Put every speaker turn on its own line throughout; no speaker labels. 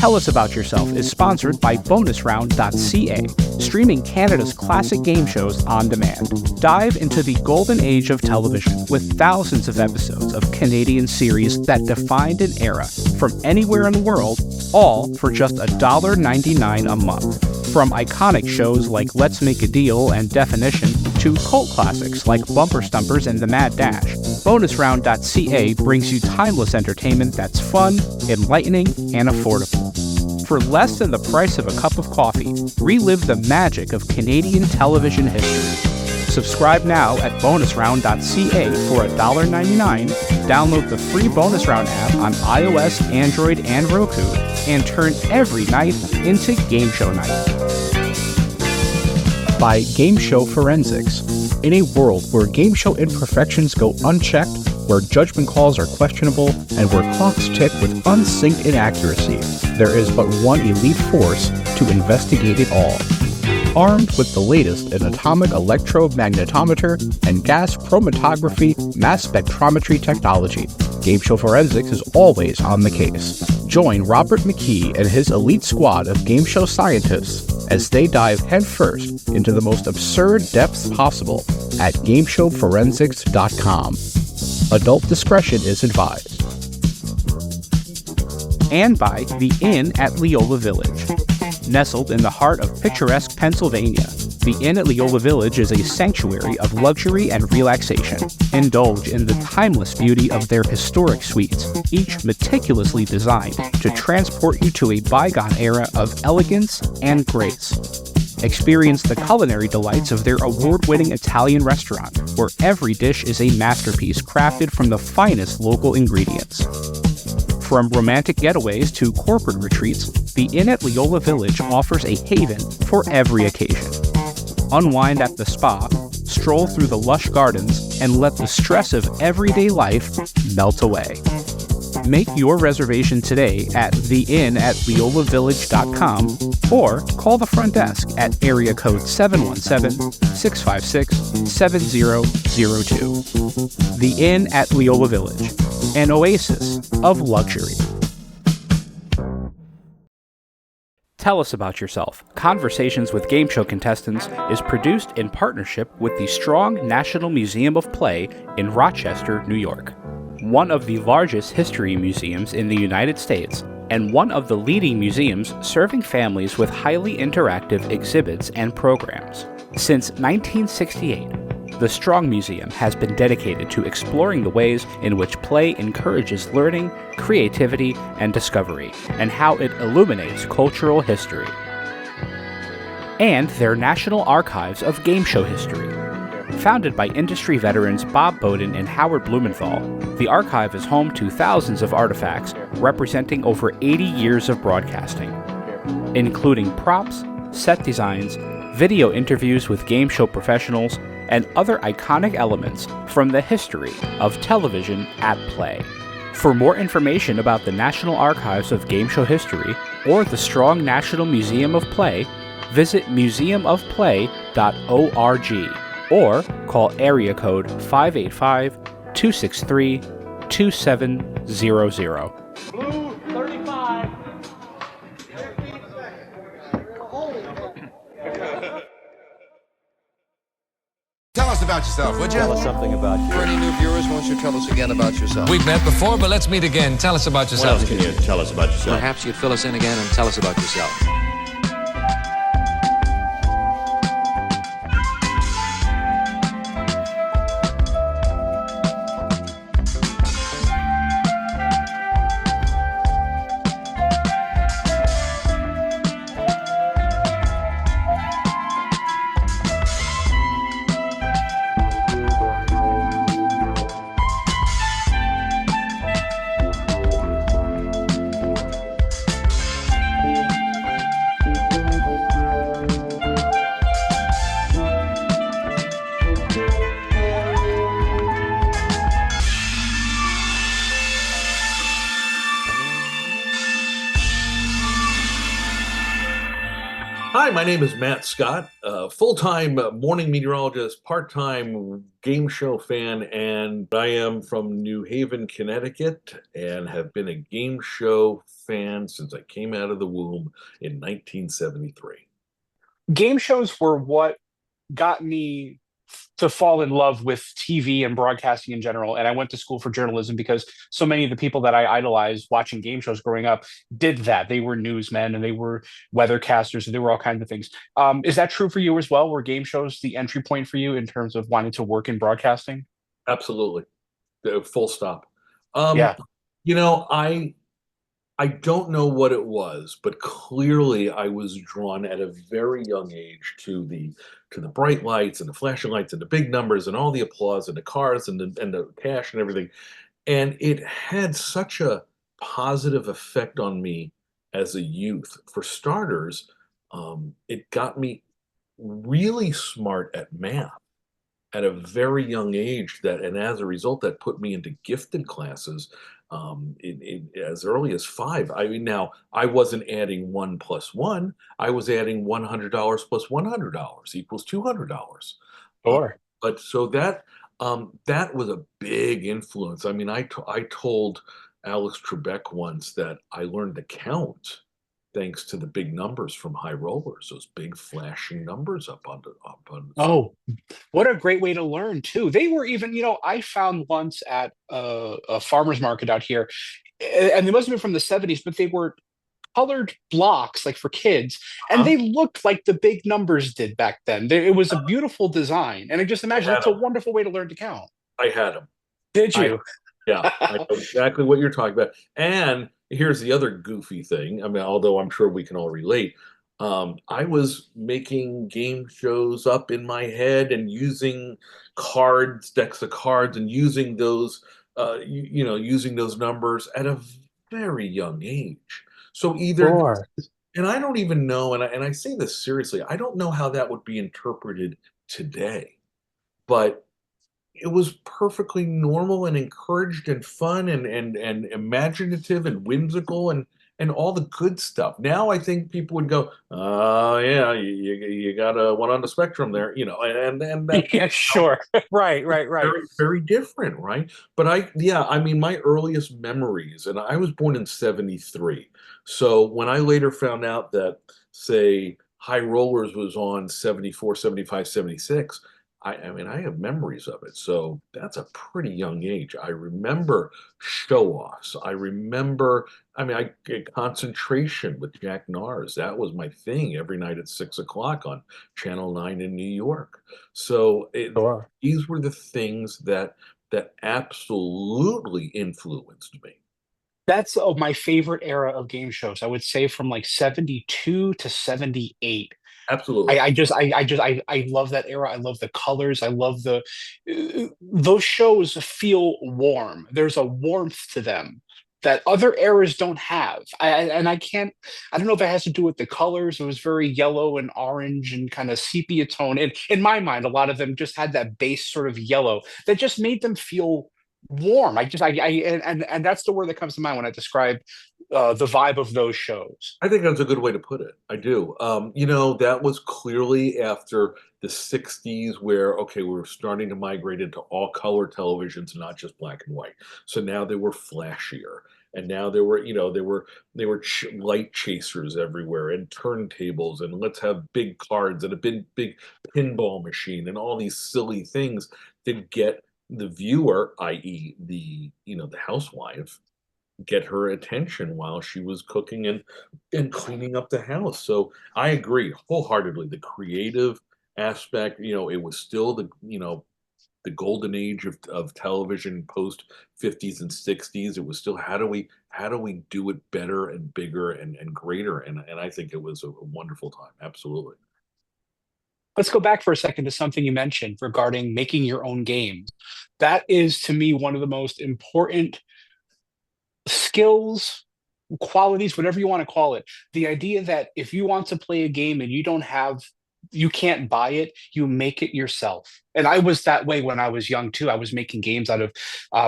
Tell Us About Yourself is sponsored by bonusround.ca, streaming Canada's classic game shows on demand. Dive into the golden age of television with thousands of episodes of Canadian series that defined an era from anywhere in the world, all for just $1.99 a month. From iconic shows like Let's Make a Deal and Definition to cult classics like Bumper Stumpers and The Mad Dash, bonusround.ca brings you timeless entertainment that's fun, enlightening, and affordable. For less than the price of a cup of coffee, relive the magic of Canadian television history. Subscribe now at bonusround.ca for $1.99, download the free Bonus Round app on iOS, Android, and Roku, and turn every night into Game Show Night. By Game Show Forensics. In a world where game show imperfections go unchecked, where judgment calls are questionable, and where clocks tick with unsynced inaccuracy, there is but one elite force to investigate it all. Armed with the latest in atomic electromagnetometer and gas chromatography mass spectrometry technology, Game Show Forensics is always on the case. Join Robert McKee and his elite squad of game show scientists as they dive headfirst into the most absurd depths possible at GameShowForensics.com. Adult discretion is advised. And by The Inn at Leola Village. Nestled in the heart of picturesque Pennsylvania, the Inn at Leola Village is a sanctuary of luxury and relaxation. Indulge in the timeless beauty of their historic suites, each meticulously designed to transport you to a bygone era of elegance and grace. Experience the culinary delights of their award-winning Italian restaurant, where every dish is a masterpiece crafted from the finest local ingredients. From romantic getaways to corporate retreats, the Inn at Leola Village offers a haven for every occasion. Unwind at the spa, stroll through the lush gardens, and let the stress of everyday life melt away. Make your reservation today at theinnatleolavillage.com or call the front desk at area code 717-656-7002. The Inn at Leola Village, an oasis of luxury. Tell Us About Yourself. Conversations with Game Show Contestants is produced in partnership with the Strong National Museum of Play in Rochester, New York, one of the largest history museums in the United States, and one of the leading museums serving families with highly interactive exhibits and programs. Since 1968, the Strong Museum has been dedicated to exploring the ways in which play encourages learning, creativity, and discovery, and how it illuminates cultural history. And their National Archives of Game Show History. Founded by industry veterans Bob Bowden and Howard Blumenthal, the archive is home to thousands of artifacts representing over 80 years of broadcasting, including props, set designs, video interviews with game show professionals, and other iconic elements from the history of television at play. For more information about the National Archives of Game Show History or the Strong National Museum of Play, visit museumofplay.org or call area code 585-263-2700.
Blue 35.
Tell us about yourself, would you?
Tell us something about you.
For any new viewers, why don't you tell us again about yourself?
We've met before, but let's meet again. Tell us about
What
yourself.
else can you tell us about yourself?
Perhaps you'd fill us in again and tell us about yourself.
Hi, my name is Matt Scott, full-time morning meteorologist, part-time game show fan, and I am from New Haven, Connecticut, and have been a game show fan since I came out of the womb in 1973.
Game shows were what got me to fall in love with TV and broadcasting in general. And I went to school for journalism because so many of the people that I idolized watching game shows growing up did that. They were newsmen and they were weathercasters and they were all kinds of things. Is that true for you as well? Were game shows the entry point for you in terms of wanting to work in broadcasting?
Absolutely. Full stop. Um,
Yeah.
you know, I don't know what it was, but clearly I was drawn at a very young age to the bright lights and the flashing lights and the big numbers and all the applause and the cars and the cash and everything. And it had such a positive effect on me as a youth. For starters, it got me really smart at math at a very young age, and as a result that put me into gifted classes as early as 5. I mean, now I wasn't adding 1 plus 1, I was adding $100 plus $100 equals $200. uh,
Sure.
but so that was a big influence. I mean, I told Alex Trebek once that I learned to count thanks to the big numbers from high rollers, those big flashing numbers up on.
Oh, what a great way to learn too. They were even, I found once at a farmer's market out here, and they must have been from the 70s, but they were colored blocks like for kids, and
Huh?
they looked like the big numbers did back then. It was a beautiful design, and I just
I
imagine
had
that's a
'em.
wonderful way to learn to count.
I had 'em.
Did
I
you?
Yeah, I know exactly what you're talking about. And here's the other goofy thing. I mean, although I'm sure we can all relate, I was making game shows up in my head and using cards, decks of cards, and using those, using those numbers at a very young age. So either,
Sure.
and I don't even know, and I say this seriously, I don't know how that would be interpreted today, but it was perfectly normal and encouraged and fun and imaginative and whimsical and all the good stuff. Now I think people would go, "Oh, yeah, you got a one on the spectrum there," and that
Yeah, sure. Right, right, right.
very, very different, right? But yeah, I mean, my earliest memories, and I was born in 73. So when I later found out that, say, High Rollers was on 74, 75, 76, I mean, I have memories of it. So that's a pretty young age. I remember show offs. I remember, I mean, I get concentration with Jack Nars. That was my thing every night at 6 o'clock on Channel 9 in New York. So
Sure.
these were the things that absolutely influenced me.
That's my favorite era of game shows. I would say from like 72 to 78. I,
Absolutely.
I just I just I love that era. I love the colors. I love those shows feel warm. There's a warmth to them that other eras don't have. And I don't know if it has to do with the colors. It was very yellow and orange and kind of sepia tone. And in my mind, a lot of them just had that base sort of yellow that just made them feel warm. And that's the word that comes to mind when I describe the vibe of those shows.
I think that's a good way to put it. I do. That was clearly after the 60s where, okay, we were starting to migrate into all color televisions, not just black and white. So now they were flashier. And now there were light chasers everywhere and turntables and let's have big cards and a big pinball machine and all these silly things that get the viewer, i.e., the housewife, get her attention while she was cooking and cleaning up the house. So I agree wholeheartedly. The creative aspect, it was still the golden age of television post 50s and 60s. It was still how do we do it better and bigger and greater? And I think it was a wonderful time. Absolutely.
Let's go back for a second to something you mentioned regarding making your own games. That is to me one of the most important skills, qualities, whatever you want to call it. The idea that if you want to play a game and you can't buy it, you make it yourself. And I was that way when I was young too. I was making games out of,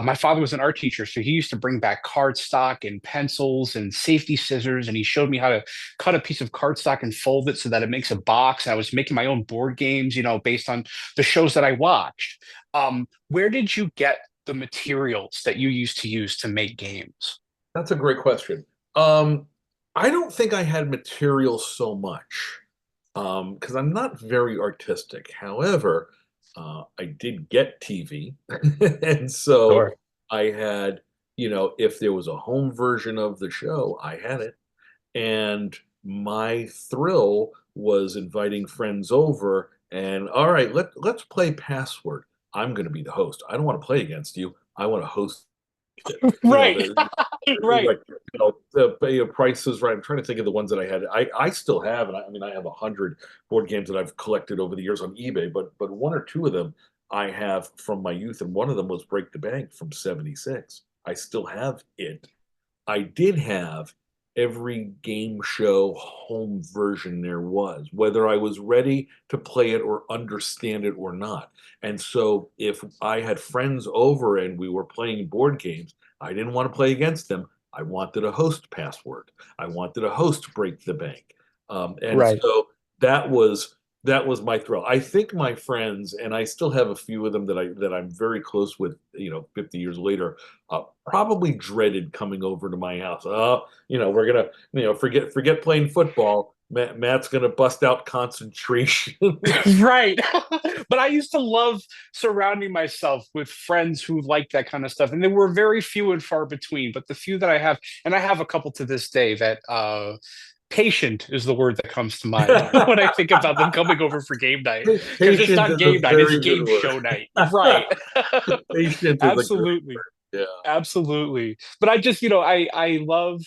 my father was an art teacher, so he used to bring back cardstock and pencils and safety scissors, and he showed me how to cut a piece of cardstock and fold it so that it makes a box. And I was making my own board games, based on the shows that I watched. Where did you get the materials that you used to use to make games?
That's a great question. Um, I don't think I had material so much, because I'm not very artistic. However, I did get TV, and so
Sure.
I had, if there was a home version of the show, I had it. And my thrill was inviting friends over and all right, let's play Password. I'm going to be the host. I don't want to play against you. I want to host it.
Right.
The
Right.
like the Price is Right. I'm trying to think of the ones that I had. I still have, and I mean I have 100 board games that I've collected over the years on eBay, but one or two of them I have from my youth, and one of them was Break the Bank from '76. I still have it. I did have every game show home version there was, whether I was ready to play it or understand it or not. And so if I had friends over and we were playing board games, I didn't want to play against them. I wanted a host Password. I wanted a host Break the Bank. And
Right.
so that was that was my thrill. I think my friends, and I still have a few of them that I'm very close with, 50 years later, probably dreaded coming over to my house. Oh, we're gonna, forget playing football. Matt's gonna bust out concentration.
Right. But I used to love surrounding myself with friends who liked that kind of stuff. And they were very few and far between. But the few that I have, and I have a couple to this day that patient is the word that comes to mind when I think about them coming over for game night. Because it's
Patient
not
is a
game night, it's
very good
game
word.
show night. Right.
Patient is a great
Absolutely.
word. Yeah.
Absolutely. But I just, I love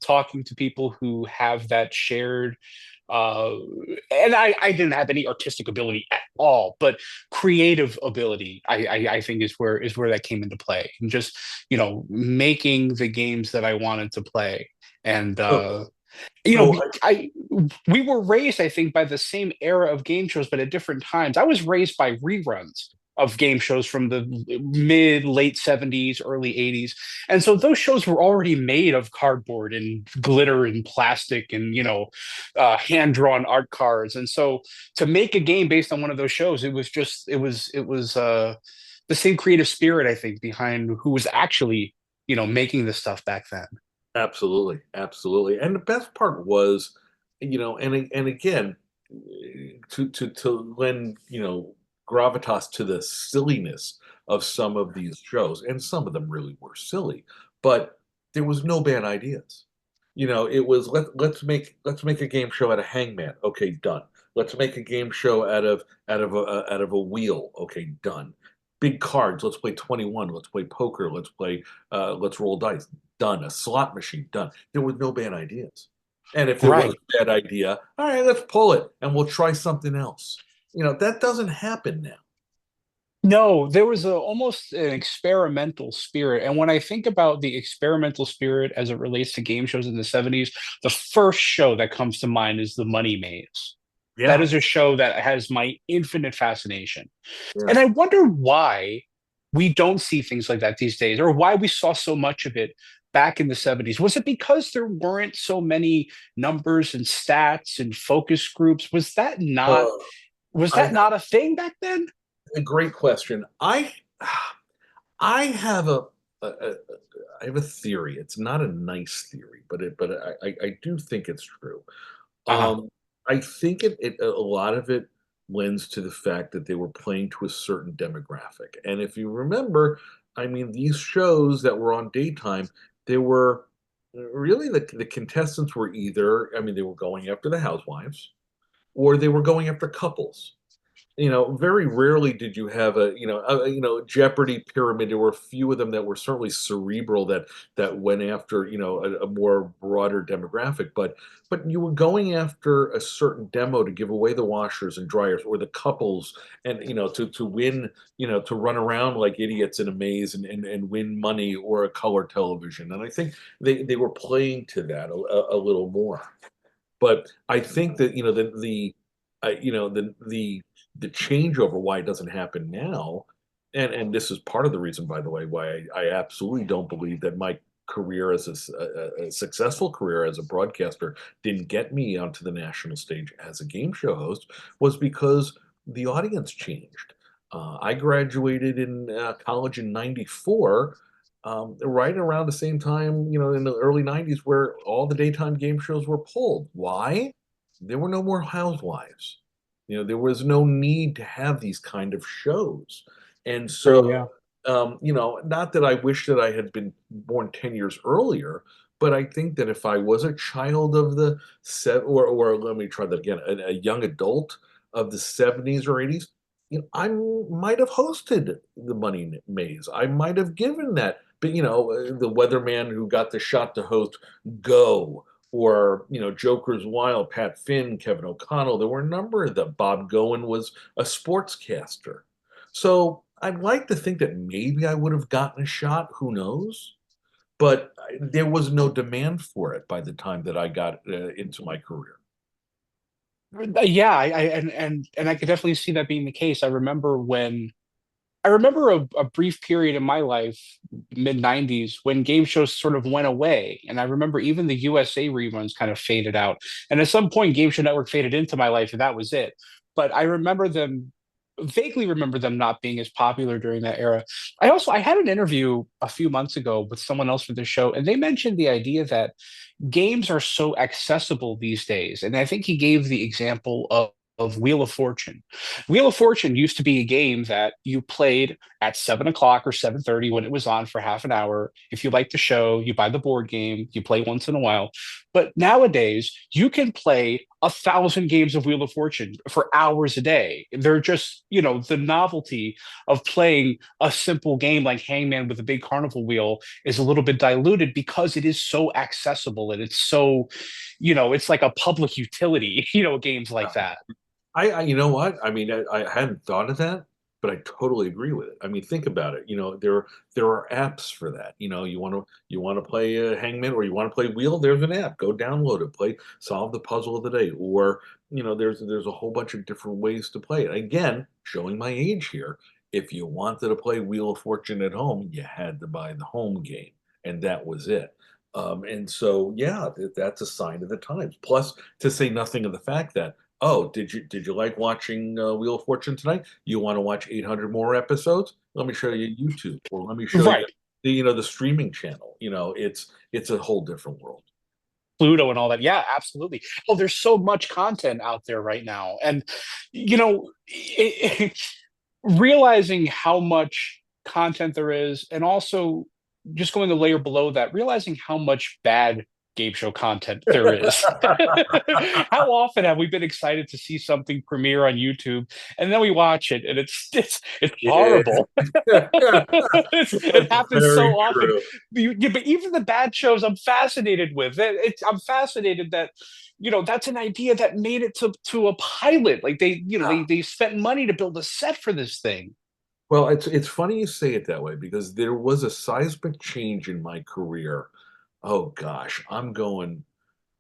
talking to people who have that shared uh and I didn't have any artistic ability at all, but creative ability I think is where that came into play. And just, making the games that I wanted to play. And
So,
you know,
so
we, I we were raised, I think, by the same era of game shows, but at different times. I was raised by reruns of game shows from the mid late 70s, early 80s. And so those shows were already made of cardboard and glitter and plastic and, hand drawn art cards. And so to make a game based on one of those shows, it was the same creative spirit, I think, behind who was actually, making this stuff back then.
absolutely, absolutely. And the best part was, and again, to lend, gravitas to the silliness of some of these shows, and some of them really were silly, but there was no bad ideas. It was let's make a game show out of Hangman. Okay, done. Let's make a game show out of a wheel. Okay, done. Big cards. Let's play 21. Let's play poker. Let's roll dice. Done. A slot machine. Done. There was no bad ideas. And if there was
Right.
a bad idea, all right, let's pull it and we'll try something else. That doesn't happen now.
No, there was almost an experimental spirit. And when I think about the experimental spirit as it relates to game shows in the 70s, the first show that comes to mind is The Money Maze. That
Yeah.
is a show that has my infinite fascination.
Yeah.
And I wonder why we don't see things like that these days, or why we saw so much of it back in the 70s. Was it because there weren't so many numbers and stats and focus groups? Was that not
Uh,
was
I
that not a thing back then?
A great question. I have a I have a theory. It's not a nice theory, but I do think it's true.
Uh-huh.
Um, I think a lot of it lends to the fact that they were playing to a certain demographic. And if you remember, I mean, these shows that were on daytime, they were really the contestants were either, I mean, they were going after the housewives or they were going after couples. Very rarely did you have Jeopardy pyramid. There were a few of them that were certainly cerebral that went after a more broader demographic, but you were going after a certain demo to give away the washers and dryers or the couples, and to win, to run around like idiots in a maze and win money or a color television. And I think they were playing to that a little more. But I think that the changeover, why it doesn't happen now, and this is part of the reason, by the way, why I absolutely don't believe that my career as a successful career as a broadcaster didn't get me onto the national stage as a game show host, was because the audience changed. I graduated in college in '94. right around the same time, in the early 90s, where all the daytime game shows were pulled. Why? There were no more housewives. There was no need to have these kind of shows. And so,
True, yeah.
not that I wish that I had been born 10 years earlier, but I think that if I was a child of the set, or let me try that again, a young adult of the 70s or 80s, I might have hosted the Money Maze. I might have given that, but the weatherman who got the shot to host Go, or Joker's Wild, Pat Finn, Kevin O'Connell. There were a number of them. Bob Goen was a sportscaster. So I'd like to think that maybe I would have gotten a shot. Who knows? But there was no demand for it by the time that I got into my career.
Yeah, and I could definitely see that being the case. I remember a brief period in my life, mid 90s, when game shows sort of went away. And I remember even the USA reruns kind of faded out. And at some point, Game Show Network faded into my life, and that was it. But I remember them, vaguely remember them not being as popular during that era. I had an interview a few months ago with someone else for the show, and they mentioned the idea that games are so accessible these days. And I think he gave the example of Wheel of Fortune. Wheel of Fortune used to be a game that you played at 7 o'clock or 7:30 when it was on for half an hour. If you like the show, you buy the board game, you play once in a while. But nowadays, you can play 1,000 games of Wheel of Fortune for hours a day. They're just, the novelty of playing a simple game like Hangman with a big carnival wheel is a little bit diluted because it is so accessible and it's so, it's like a public utility, games like that.
You know what? I mean, I hadn't thought of that, but I totally agree with it. I mean, think about it. There are apps for that. You want to play Hangman, or you want to play Wheel. There's an app. Go download it. Play, solve the puzzle of the day. Or there's a whole bunch of different ways to play it. Again, showing my age here. If you wanted to play Wheel of Fortune at home, you had to buy the home game, and that was it. And so, yeah, that's a sign of the times. Plus, to say nothing of the fact that, oh, did you like watching Wheel of Fortune tonight? You want to watch 800 more episodes? Let me show you YouTube, or let me show
Right.
you the streaming channel. It's a whole different world.
Pluto and all that. Yeah, absolutely. Oh, there's so much content out there right now. And, realizing how much content there is, and also just going a layer below that, realizing how much bad game show content there is. How often have we been excited to see something premiere on YouTube, and then we watch it and it's horrible. It happens so
Very
often.
true.
But even the bad shows, I'm fascinated with. I'm fascinated that that's an idea that made it to a pilot. Like they spent money to build a set for this thing.
Well, it's funny you say it that way, because there was a seismic change in my career. Oh gosh, I'm going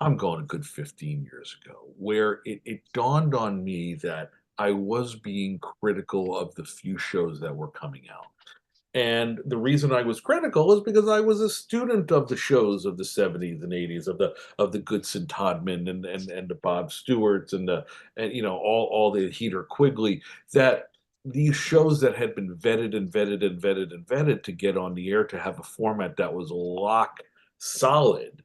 a good 15 years ago, where it dawned on me that I was being critical of the few shows that were coming out. And the reason I was critical is because I was a student of the shows of the 70s and 80s, of the Goodson Todman, and the Bob Stewarts, all the Heater Quigley, that these shows that had been vetted and vetted and vetted and vetted to get on the air, to have a format that was lock solid.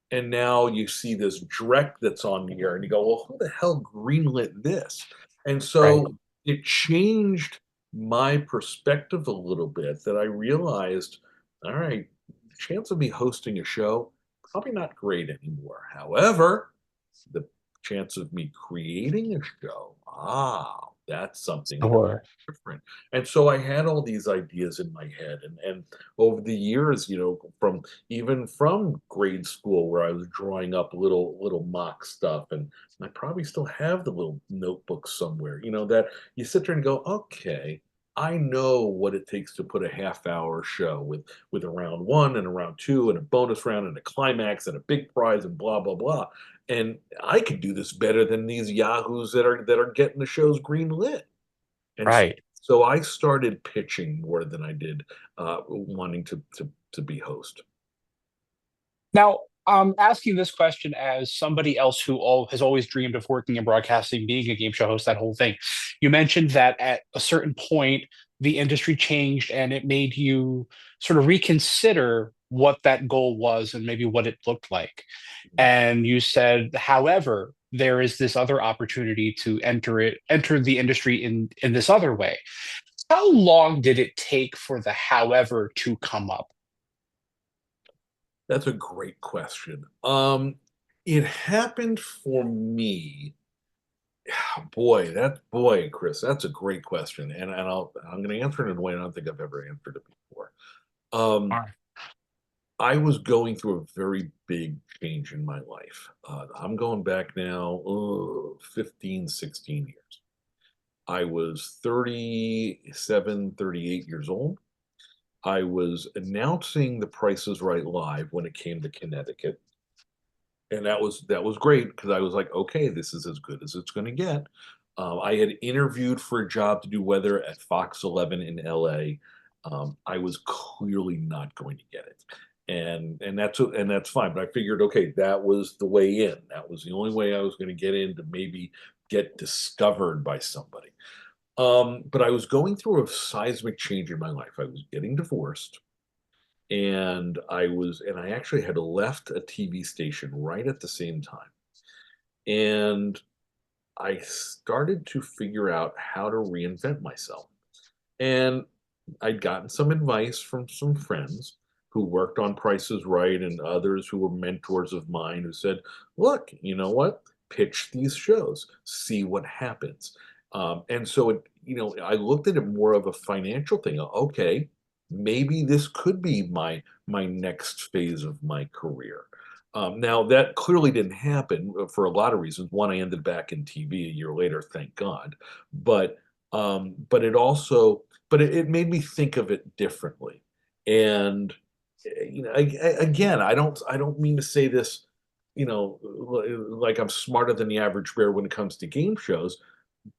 And now you see this dreck that's on the air, and you go, well, who the hell greenlit this? And so
Right.
it changed my perspective a little bit, that I realized, all right, the chance of me hosting a show, probably not great anymore. However, the chance of me creating a show, that's something
Sure.
different. And so I had all these ideas in my head, and over the years, from grade school, where I was drawing up little mock stuff, and I probably still have the little notebooks somewhere, that you sit there and go, okay, I know what it takes to put a half-hour show with a round one and a round two and a bonus round and a climax and a big prize and blah blah blah. And I could do this better than these yahoos that are getting the shows green lit. And
Right.
so I started pitching more than I did wanting to be host.
Now, I'm asking this question as somebody else who has always dreamed of working in broadcasting, being a game show host, that whole thing. You mentioned that at a certain point, the industry changed and it made you sort of reconsider what that goal was and maybe what it looked like. And you said, however, there is this other opportunity to enter the industry in this other way. How long did it take for the however to come up?
That's a great question. It happened for me. Boy, Chris, that's a great question, and I'm going to answer it in a way I don't think I've ever answered it before.
All
Um,
right.
I was going through a very big change in my life. I'm going back now, 15, 16 years. I was 37, 38 years old. I was announcing The Price is Right live when it came to Connecticut. And that was great because I was like, okay, this is as good as it's going to get. I had interviewed for a job to do weather at Fox 11 in LA. I was clearly not going to get it, and that's fine. But I figured, okay, that was the way in. That was the only way I was going to get in to maybe get discovered by somebody. But I was going through a seismic change in my life. I was getting divorced, and I actually had left a TV station right at the same time. And I started to figure out how to reinvent myself. And I'd gotten some advice from some friends who worked on Prices Right and others who were mentors of mine who said, look, you know what? Pitch these shows, see what happens. And so I looked at it more of a financial thing. Okay, maybe this could be my next phase of my career. Now that clearly didn't happen for a lot of reasons. One, I ended back in TV a year later, thank God. But it also, it made me think of it differently. And again, I don't mean to say this, like I'm smarter than the average bear when it comes to game shows,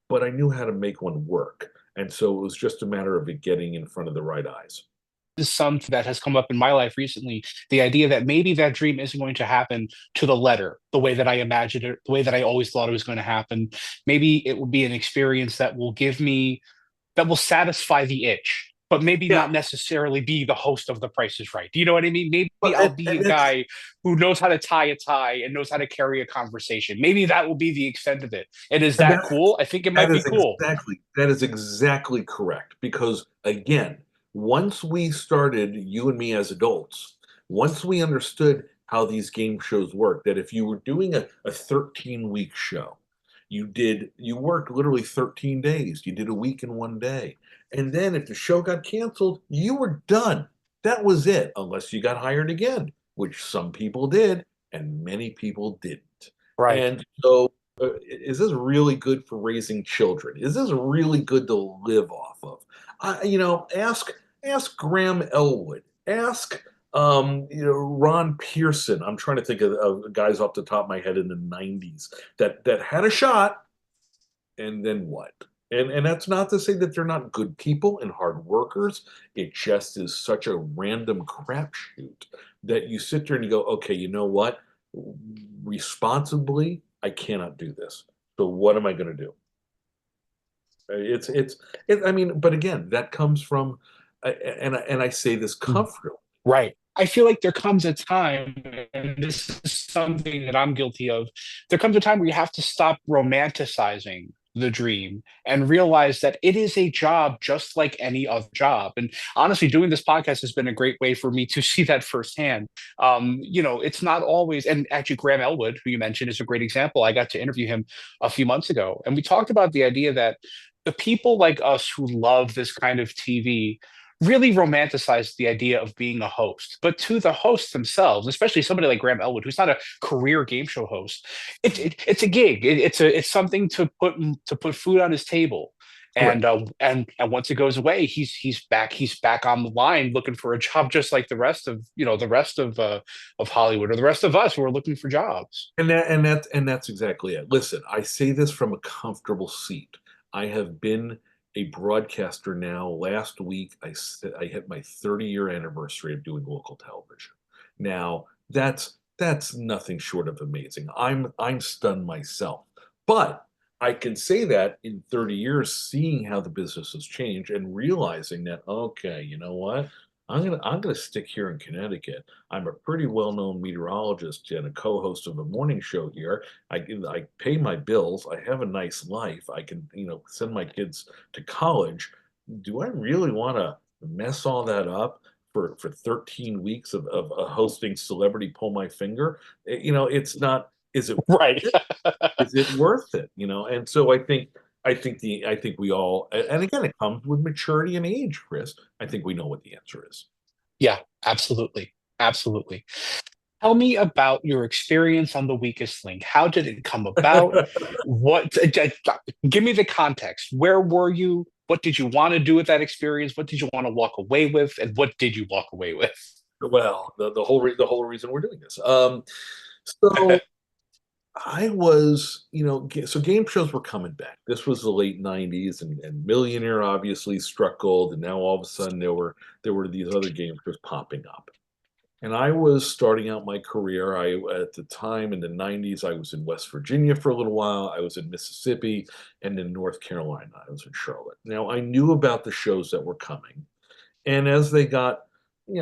but I knew how to make one work. And so it was just a matter of it getting in front of the right eyes.
Is something that has come up in my life recently. The idea that maybe that dream isn't going to happen to the letter, the way that I imagined it, the way that I always thought it was going to happen. Maybe it will be an experience that will satisfy the itch, but maybe
Yeah.
not necessarily be the host of The Price is Right. Do you know what I mean? Maybe
Well,
I'll be a
and that's
guy who knows how to tie a tie and knows how to carry a conversation. Maybe that will be the extent of it. And is
and
that
that
cool? I think it
that
might be
is
cool.
exactly correct. Because again, once we started, you and me as adults, once we understood how these game shows work, that if you were doing a 13-week show, you worked literally 13 days. You did a week in one day. And then if the show got canceled, you were done. That was it, unless you got hired again, which some people did, and many people didn't.
Right.
And so, is this really good for raising children? Is this really good to live off of? Ask Graham Elwood. Ask Ron Pearson. I'm trying to think of guys off the top of my head in the '90s that had a shot, and then what? And that's not to say that they're not good people and hard workers. It just is such a random crapshoot that you sit there and you go, okay, you know what? Responsibly, I cannot do this. So what am I going to do? I mean, but again, that comes from, and I say this comfortably.
Right. I feel like there comes a time, and this is something that I'm guilty of. There comes a time where you have to stop romanticizing the dream and realize that it is a job just like any other job. And honestly, doing this podcast has been a great way for me to see that firsthand. It's not always, and actually, Graham Elwood, who you mentioned, is a great example. I got to interview him a few months ago, and we talked about the idea that the people like us who love this kind of TV really romanticize the idea of being a host. But to the hosts themselves, especially somebody like Graham Elwood, who's not a career game show host, it's a gig. It's something to put food on his table. And
Correct.
and once it goes away, he's back on the line looking for a job, just like the rest of Hollywood or the rest of us who are looking for jobs.
And that's exactly it. Listen, I say this from a comfortable seat. I have been a broadcaster now. Last week, I hit my 30-year anniversary of doing local television. Now, that's nothing short of amazing. I'm stunned myself. But I can say that in 30 years, seeing how the business has changed and realizing that, okay, you know what? I'm gonna stick here in Connecticut. I'm a pretty well-known meteorologist and a co-host of a morning show here. I pay my bills. I have a nice life. I can, send my kids to college. Do I really want to mess all that up for 13 weeks of hosting Celebrity Pull My Finger? It's not. Is it
Right.
is it worth it? And so I think we all, and again, it comes with maturity and age, Chris. I think we know what the answer is.
Yeah, absolutely. Absolutely. Tell me about your experience on The Weakest Link. How did it come about? Give me the context. Where were you? What did you want to do with that experience? What did you want to walk away with? And what did you walk away with?
Well, the whole reason we're doing this. So I was, so game shows were coming back. This was the late '90s, and Millionaire obviously struck gold, and now all of a sudden there were these other game shows popping up. And I was starting out my career. At the time in the '90s, I was in West Virginia for a little while. I was in Mississippi and in North Carolina. I was in Charlotte. Now I knew about the shows that were coming, and as they got,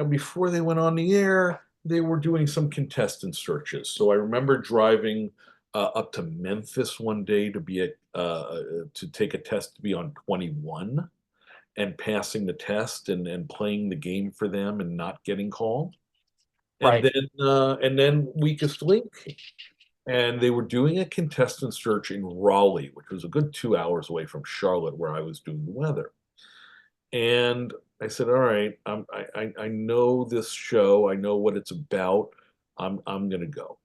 before they went on the air, they were doing some contestant searches. So I remember driving up to Memphis one day to take a test to be on 21 and passing the test and playing the game for them and not getting called. And
Right.
then Weakest Link came. And they were doing a contestant search in Raleigh, which was a good 2 hours away from Charlotte, where I was doing the weather. And I said, "All right, I know this show. I know what it's about. I'm gonna go."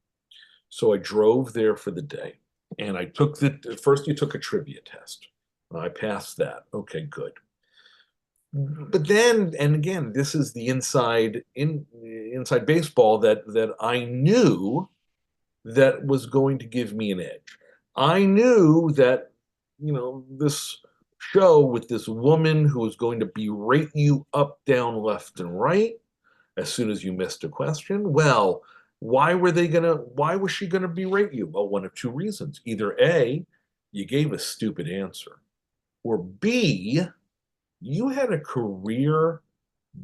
So I drove there for the day, and I took first. You took a trivia test. I passed that. Okay, good. But then, and again, this is the inside baseball that I knew that was going to give me an edge. I knew that, this show with this woman who was going to berate you up, down, left, and right as soon as you missed a question. Well, why was she gonna berate you? Well, one of two reasons. Either A, you gave a stupid answer, or B, you had a career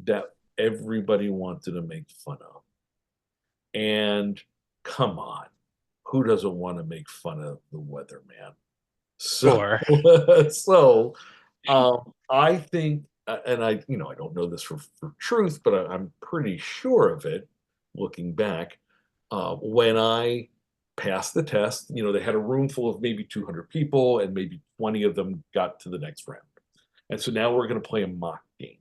that everybody wanted to make fun of. And come on, who doesn't want to make fun of the weatherman? So,
Sure.
I think, and I don't know this for truth, but I'm pretty sure of it. Looking back, when I passed the test, they had a room full of maybe 200 people, and maybe 20 of them got to the next round. And so now we're going to play a mock game.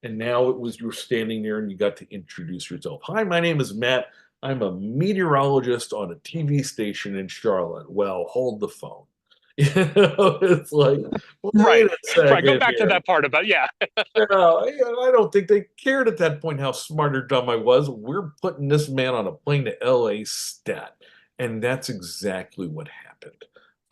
And now it was you were standing there and you got to introduce yourself. Hi, my name is Matt. I'm a meteorologist on a TV station in Charlotte. Well, hold the phone. It's like,
Right.
wait a second
Right. Go back to
here.
that part about, yeah.
I don't think they cared at that point how smart or dumb I was. We're putting this man on a plane to LA stat. And that's exactly what happened.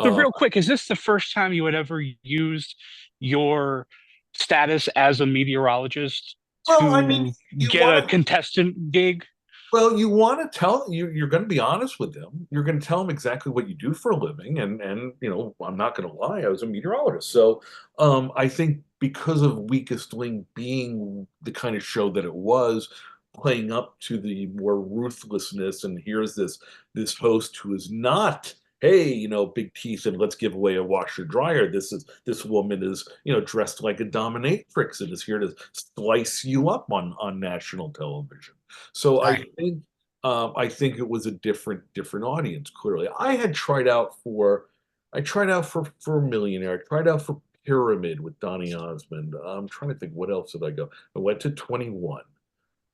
So real quick, is this the first time you had ever used your status as a meteorologist
Well, I mean,
to
you
get a
want to
contestant gig?
Well, you want to tell you're going to be honest with them. You're going to tell them exactly what you do for a living, and I'm not going to lie. I was a meteorologist, so I think because of Weakest Link being the kind of show that it was, playing up to the more ruthlessness, and here's this host who is not, hey, big teeth and let's give away a washer dryer. This woman is dressed like a dominatrix and is here to slice you up on national television. So
Right.
I think it was a different audience. Clearly, I tried out for Millionaire. I tried out for Pyramid with Donny Osmond. I'm trying to think, what else did I go? I went to 21.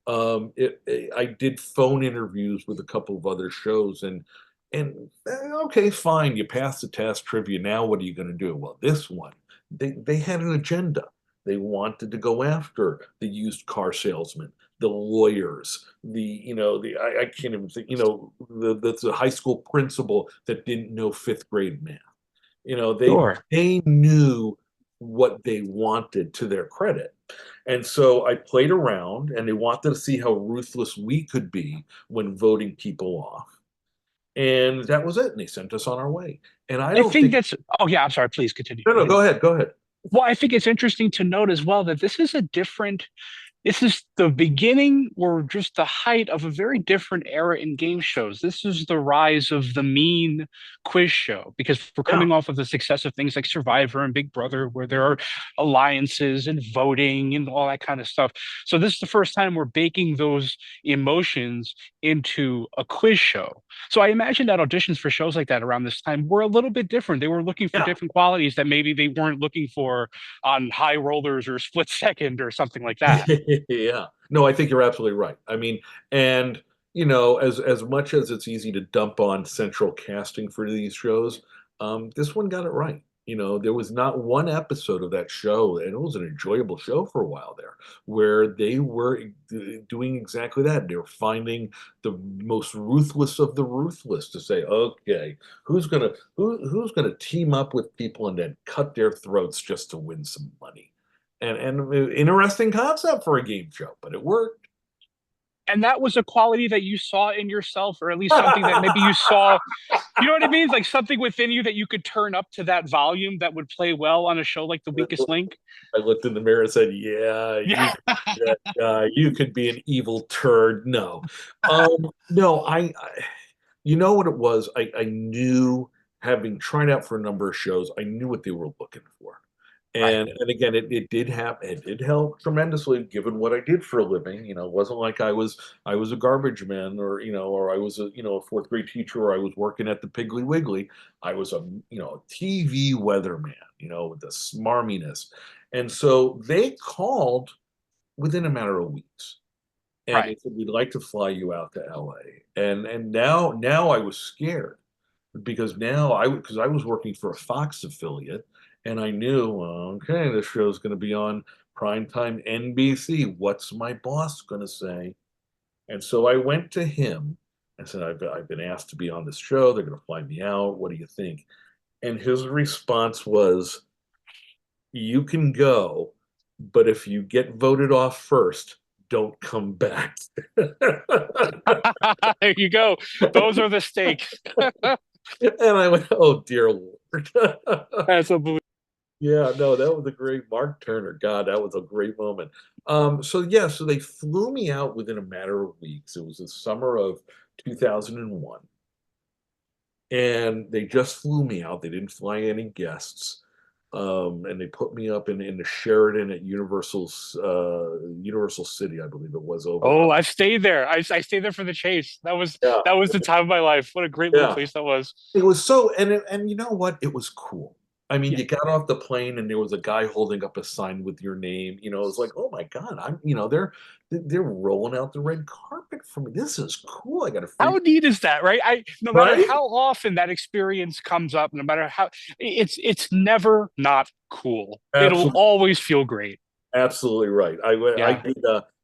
I did phone interviews with a couple of other shows, okay, fine, you passed the test, trivia. Now what are you going to do? Well, this one, they had an agenda. They wanted to go after the used car salesman, the lawyers, I can't even think, the high school principal that didn't know fifth grade math.
Sure.
They knew what they wanted, to their credit. And so I played around, and they wanted to see how ruthless we could be when voting people off. And that was it. And they sent us on our way. And I
I
don't
think
think,
that's. Oh yeah, I'm sorry. Please continue.
no, no, go ahead. Go ahead.
Well, I think it's interesting to note as well that this is the beginning or just the height of a very different era in game shows. This is the rise of the mean quiz show because we're
Yeah.
coming off of the success of things like Survivor and Big Brother, where there are alliances and voting and all that kind of stuff. So this is the first time we're baking those emotions into a quiz show. So I imagine that auditions for shows like that around this time were a little bit different. They were looking for
Yeah.
different qualities that maybe they weren't looking for on High Rollers or Split Second or something like that.
Yeah. No, I think you're absolutely right. I mean, and as much as it's easy to dump on central casting for these shows, this one got it right. There was not one episode of that show, and it was an enjoyable show for a while there, where they were doing exactly that. They were finding the most ruthless of the ruthless to say, okay, who's gonna team up with people and then cut their throats just to win some money. And interesting concept for a game show, but it worked.
And that was a quality that you saw in yourself, or at least something that maybe you saw, you know what I mean? Like something within you that you could turn up to that volume that would play well on a show like The Weakest Link.
I looked in the mirror and said, "Yeah,
Yeah.
that guy. You could be an evil turd." No, no. You know what it was? I knew, having tried out for a number of shows, I knew what they were looking for.
Right.
And again, it did happen. It did help tremendously, given what I did for a living. It wasn't like I was a garbage man, or I was a fourth grade teacher, or I was working at the Piggly Wiggly. I was a TV weatherman, with the smarminess. And so they called within a matter of weeks, and they
Right.
said, "We'd like to fly you out to LA." And now I was scared, because now because I was working for a Fox affiliate, and I knew, well, okay, this show's going to be on primetime NBC. What's my boss going to say? And so I went to him and said, I've been asked to be on this show. They're going to fly me out. What do you think? And his response was, "You can go, but if you get voted off first, don't come back."
There you go. Those are the stakes.
And I went, "Oh dear Lord."
That's a
Yeah, no, that was a great Mark Turner. God, that was a great moment. So yeah, so they flew me out within a matter of weeks. It was the summer of 2001, and they just flew me out. They didn't fly any guests. And they put me up in the Sheraton at Universal City, I believe it was, over.
Oh, I've stayed there. I stayed there for the chase.
Yeah,
That was the time of my life. What a great little
yeah.
place that was.
It was so, and you know what? It was cool. I mean,
Yeah.
you got off the plane and there was a guy holding up a sign with your name. It was like, oh my God, they're rolling out the red carpet for me. This is cool. I got a free,
How neat is that, right? No matter
right?
how often that experience comes up, no matter how it's never not cool. It'll
Absolutely,
always feel great.
absolutely right.
Yeah.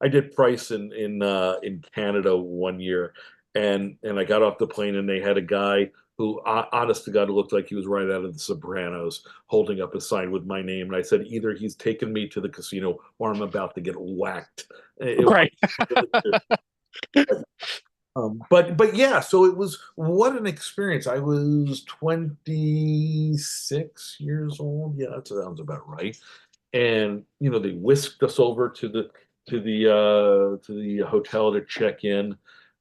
I did Price in Canada one year, and I got off the plane and they had a guy who, honest to God, looked like he was right out of The Sopranos, holding up a sign with my name. And I said, either he's taken me to the casino or I'm about to get whacked. It
Right.
but yeah, so it was, what an experience. I was 26 years old. Yeah, that sounds about right. And they whisked us over to the hotel to check in,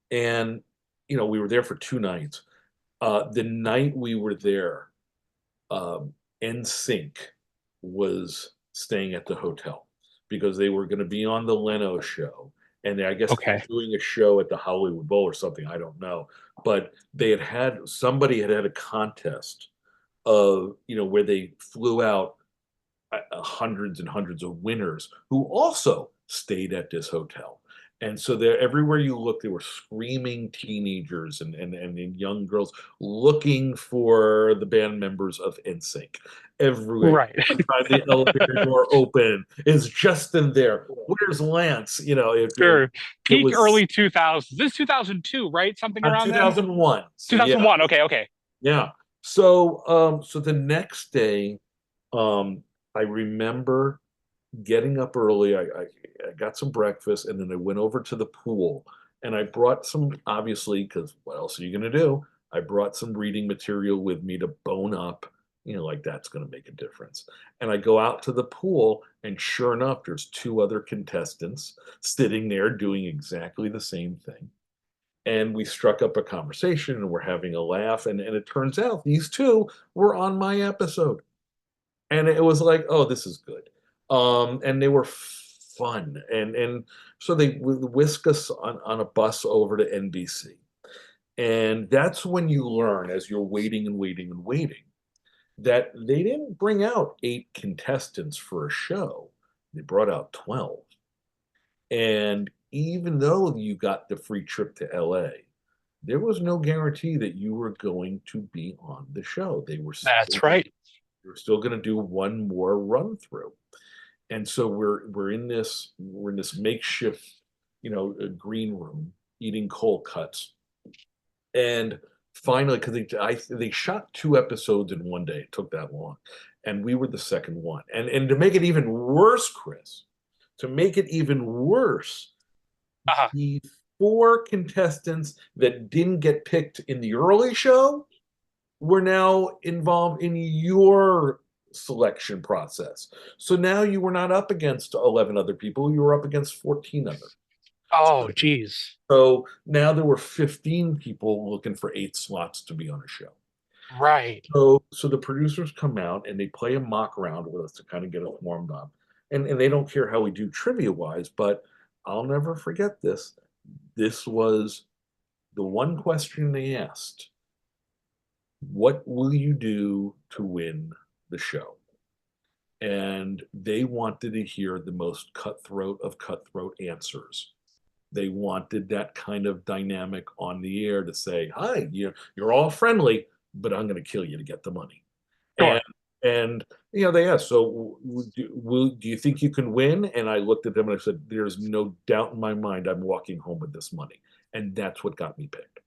and we were there for 2 nights. The night we were there, NSYNC was staying at the hotel because they were going to be on the Leno show. And I guess they were
Okay.
doing a show at the Hollywood Bowl or something. I don't know. But somebody had a contest of, where they flew out hundreds and hundreds of winners who also stayed at this hotel. And so there, everywhere you look, there were screaming teenagers and young girls looking for the band members of NSYNC. Everywhere.
Right.
Every time the elevator door open, is Justin there? Where's Lance?
Sure.
It
Peak
was
early 2000s. This is 2002, right? Something around then?
2001. So yeah,
2001. Okay.
yeah. So the next day, I remember getting up early. I got some breakfast, and then I went over to the pool, and I brought some, obviously, because what else are you going to do? I brought some reading material with me to bone up. Like that's going to make a difference. And I go out to the pool, and sure enough, there's two other contestants sitting there doing exactly the same thing. And we struck up a conversation, and we're having a laugh. And it turns out these two were on my episode. And it was like, oh, this is good. And they were fun. And so they whisk us on a bus over to NBC. And that's when you learn, as you're waiting and waiting and waiting, that they didn't bring out 8 contestants for a show. They brought out 12. And even though you got the free trip to LA, there was no guarantee that you were going to be on the show.
That's right.
They were still going to do one more run through. And so we're in this makeshift, green room eating cold cuts. And finally, because they shot 2 episodes in one day, it took that long, and we were the second one. And to make it even worse, Chris, the 4 contestants that didn't get picked in the early show were now involved in your selection process. So now you were not up against 11 other people; you were up against 14 others.
Oh, geez.
So now there were 15 people looking for 8 slots to be on a show.
Right.
So the producers come out and they play a mock round with us to kind of get us warmed up. And they don't care how we do trivia-wise, but I'll never forget this. This was the one question they asked. What will you do to win the show? And they wanted to hear the most cutthroat of cutthroat answers. They wanted that kind of dynamic on the air to say, hi, you're all friendly, but I'm going to kill you to get the money.
Sure.
And they asked, so do you think you can win? And I looked at them and I said, there's no doubt in my mind I'm walking home with this money. And that's what got me picked.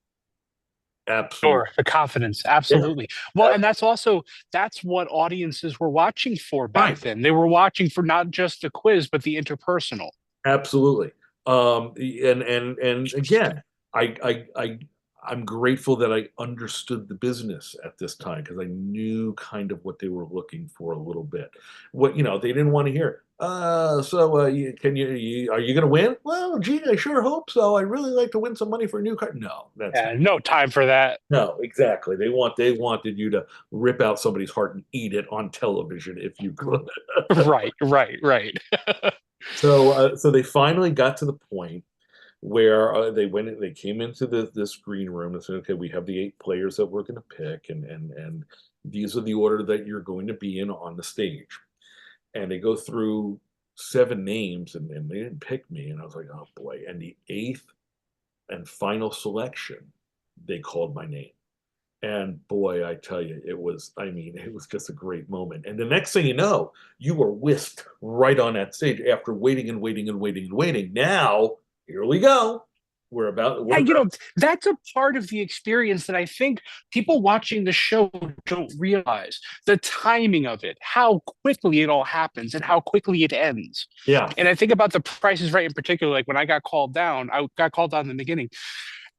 Absolutely.
Sure, the confidence, absolutely. Well, and that's what audiences were watching for back then. They were watching for not just the quiz, but the interpersonal.
Absolutely. And again, I'm grateful that I understood the business at this time because I knew kind of what they were looking for a little bit. What they didn't want to hear. Are you going to win? Well, gee, I sure hope so. I really like to win some money for a new car. No,
no time for that.
No, exactly. They wanted you to rip out somebody's heart and eat it on television if you could.
Right.
So they finally got to the point where they came into this green room and said, okay, we have the 8 players that we're going to pick, and these are the order that you're going to be in on the stage. And they go through 7 names, and they didn't pick me, and I was like, oh boy. And the 8th and final selection, they called my name. And boy, I tell you, it was just a great moment. And the next thing you know, you were whisked right on that stage after waiting and waiting and waiting and waiting. Now, here we go.
That's a part of the experience that I think people watching the show don't realize. The timing of it, how quickly it all happens and how quickly it ends.
Yeah.
And I think about The Price is Right in particular, like when I got called down in the beginning.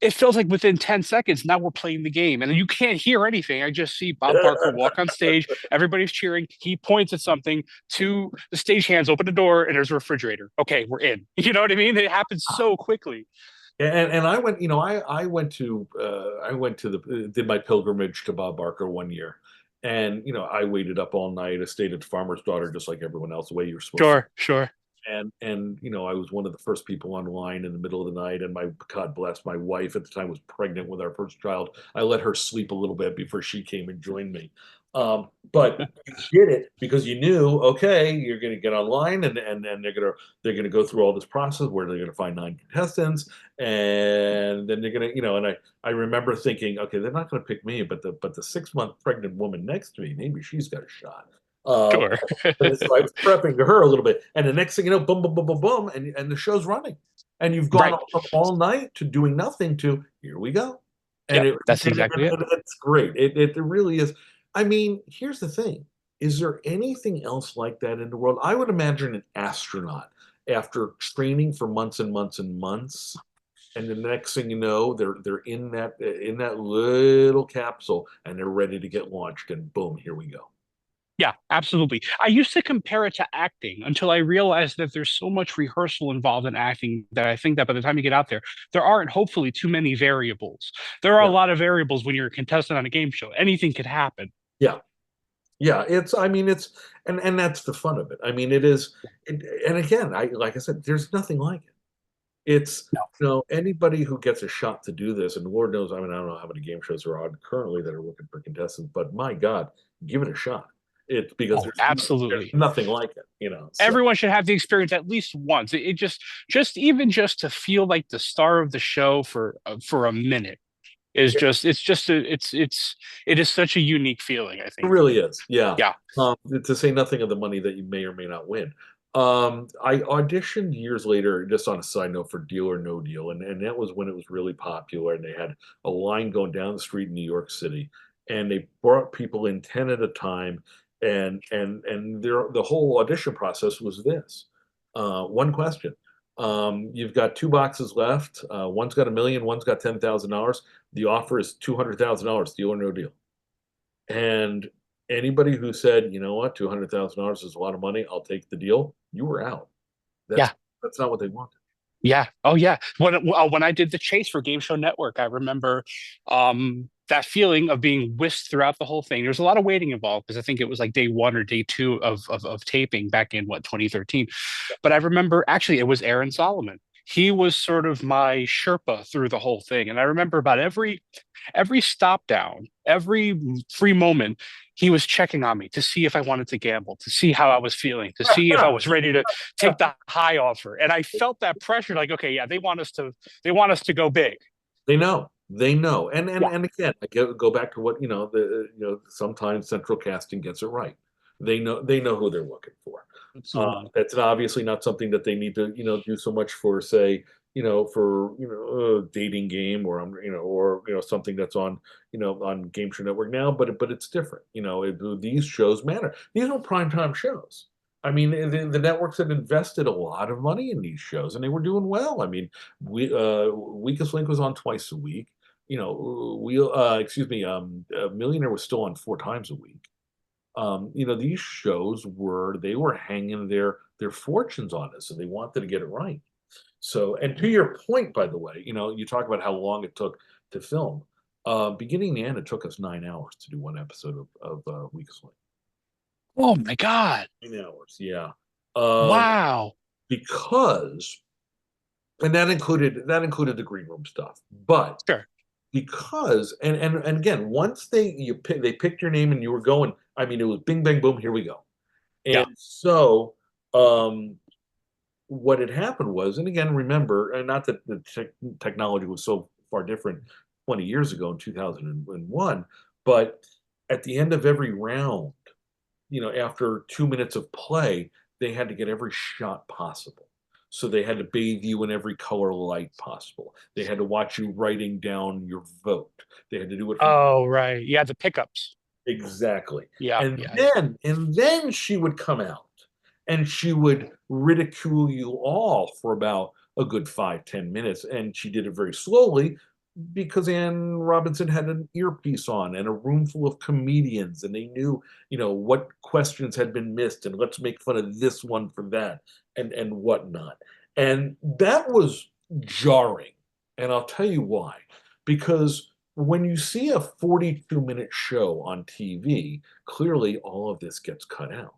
It feels like within 10 seconds, now we're playing the game. And you can't hear anything. I just see Bob Barker walk on stage. Everybody's cheering. He points at something. To the stagehands open the door, and there's a refrigerator. Okay, we're in. You know what I mean? It happens so quickly.
And I went, did my pilgrimage to Bob Barker one year. And, I waited up all night. I stayed at the Farmer's Daughter, just like everyone else, the way you're supposed to.
Sure.
And I was one of the first people online in the middle of the night, and God bless, my wife at the time was pregnant with our first child. I let her sleep a little bit before she came and joined me. But you did it because you knew, okay, you're going to get online, and they're going to go through all this process where they're going to find 9 contestants, and then they're going to, and I remember thinking, okay, they're not going to pick me, but the 6-month pregnant woman next to me, maybe she's got a shot.
Sure.
So I was prepping to her a little bit, and the next thing you know, boom, boom, boom, boom, boom, and the show's running, and you've gone from all night to doing nothing to here we go, and
that's exactly it.
It's great. It really is. I mean, here's the thing: is there anything else like that in the world? I would imagine an astronaut, after training for months and months and months, And the next thing you know, they're in that little capsule, and they're ready to get launched, and boom, here we go.
Yeah, absolutely. I used to compare it to acting until I realized that there's so much rehearsal involved in acting that I think that by the time you get out there, there aren't hopefully too many variables. There are a
Yeah,
lot of variables when you're a contestant on a game show. Anything could happen.
yeah, yeah. I mean, and that's the fun of it. I mean, and again, like I said, there's nothing like it. It's
No.
anybody who gets a shot to do this, and Lord knows, I mean, I don't know how many game shows are on currently that are looking for contestants, but my God, give it a shot. It's because
Oh,
there's
absolutely.
nothing like it, So
Everyone should have the experience at least once. It just even just to feel like the star of the show for a minute is
it,
just it is such a unique feeling, I
it
think.
really is, yeah.
Yeah.
To say nothing of the money that you may or may not win. I auditioned years later, just on a side note, for Deal or No Deal, and that was when it was really popular, and they had a line going down the street in New York City, and they brought people in 10 at a time, and the whole audition process was this. One question. You've got two boxes left. One's got 1 million, one's got $10,000. The offer is $200,000, deal or no deal. And anybody who said, you know what, $200,000 is a lot of money, I'll take the deal, you were out. That's
Yeah.
that's not what they wanted.
Yeah. Oh, yeah. When I did the chase for Game Show Network, I remember that feeling of being whisked throughout the whole thing. There's a lot of waiting involved because I think it was like day one or day two of taping back in 2013. But I remember actually it was Aaron Solomon. He was sort of my Sherpa through the whole thing. And I remember about every stop down, every free moment, he was checking on me to see if I wanted to gamble, to see how I was feeling, to see if I was ready to take the high offer. And I felt that pressure, like, okay, yeah, they want us to go big.
They know,
Yeah.
and again, I go back to what sometimes central casting gets it right. They know who they're looking for.
Absolutely.
That's obviously not something that they need to do so much for, say, for a dating game, or or something that's on Game Show Network now, but it's different. These shows matter. These are primetime shows. I mean, the networks have invested a lot of money in these shows, and they were doing well. I mean, Weakest Link was on twice a week. Excuse me, Millionaire was still on 4 times a week. These shows were hanging their fortunes on us, and they wanted to get it right. So, and to your point, by the way, you talk about how long it took to film. Beginning to end, it took us 9 hours to do one episode of Weakest Link.
Oh my God.
9 hours, yeah.
Wow.
Because, and that included the green room stuff, but
Sure.
because, and again, once they picked your name and you were going, I mean, it was bing bang boom, here we go.
Yeah.
And so, what had happened was, and again, remember, and not that the technology was so far different 20 years ago in 2001, but at the end of every round, after 2 minutes of play, they had to get every shot possible. So they had to bathe you in every color light possible. They had to watch you writing down your vote. They had to do it from
Oh, right. Yeah, the pickups.
exactly.
Yeah,
And
yeah, yeah.
then she would come out and she would ridicule you all for about a good 5-10 minutes. And she did it very slowly because Ann Robinson had an earpiece on and a room full of comedians, and they knew, what questions had been missed, and let's make fun of this one for that, and whatnot. And that was jarring. And I'll tell you why. Because when you see a 42-minute show on TV, clearly all of this gets cut out.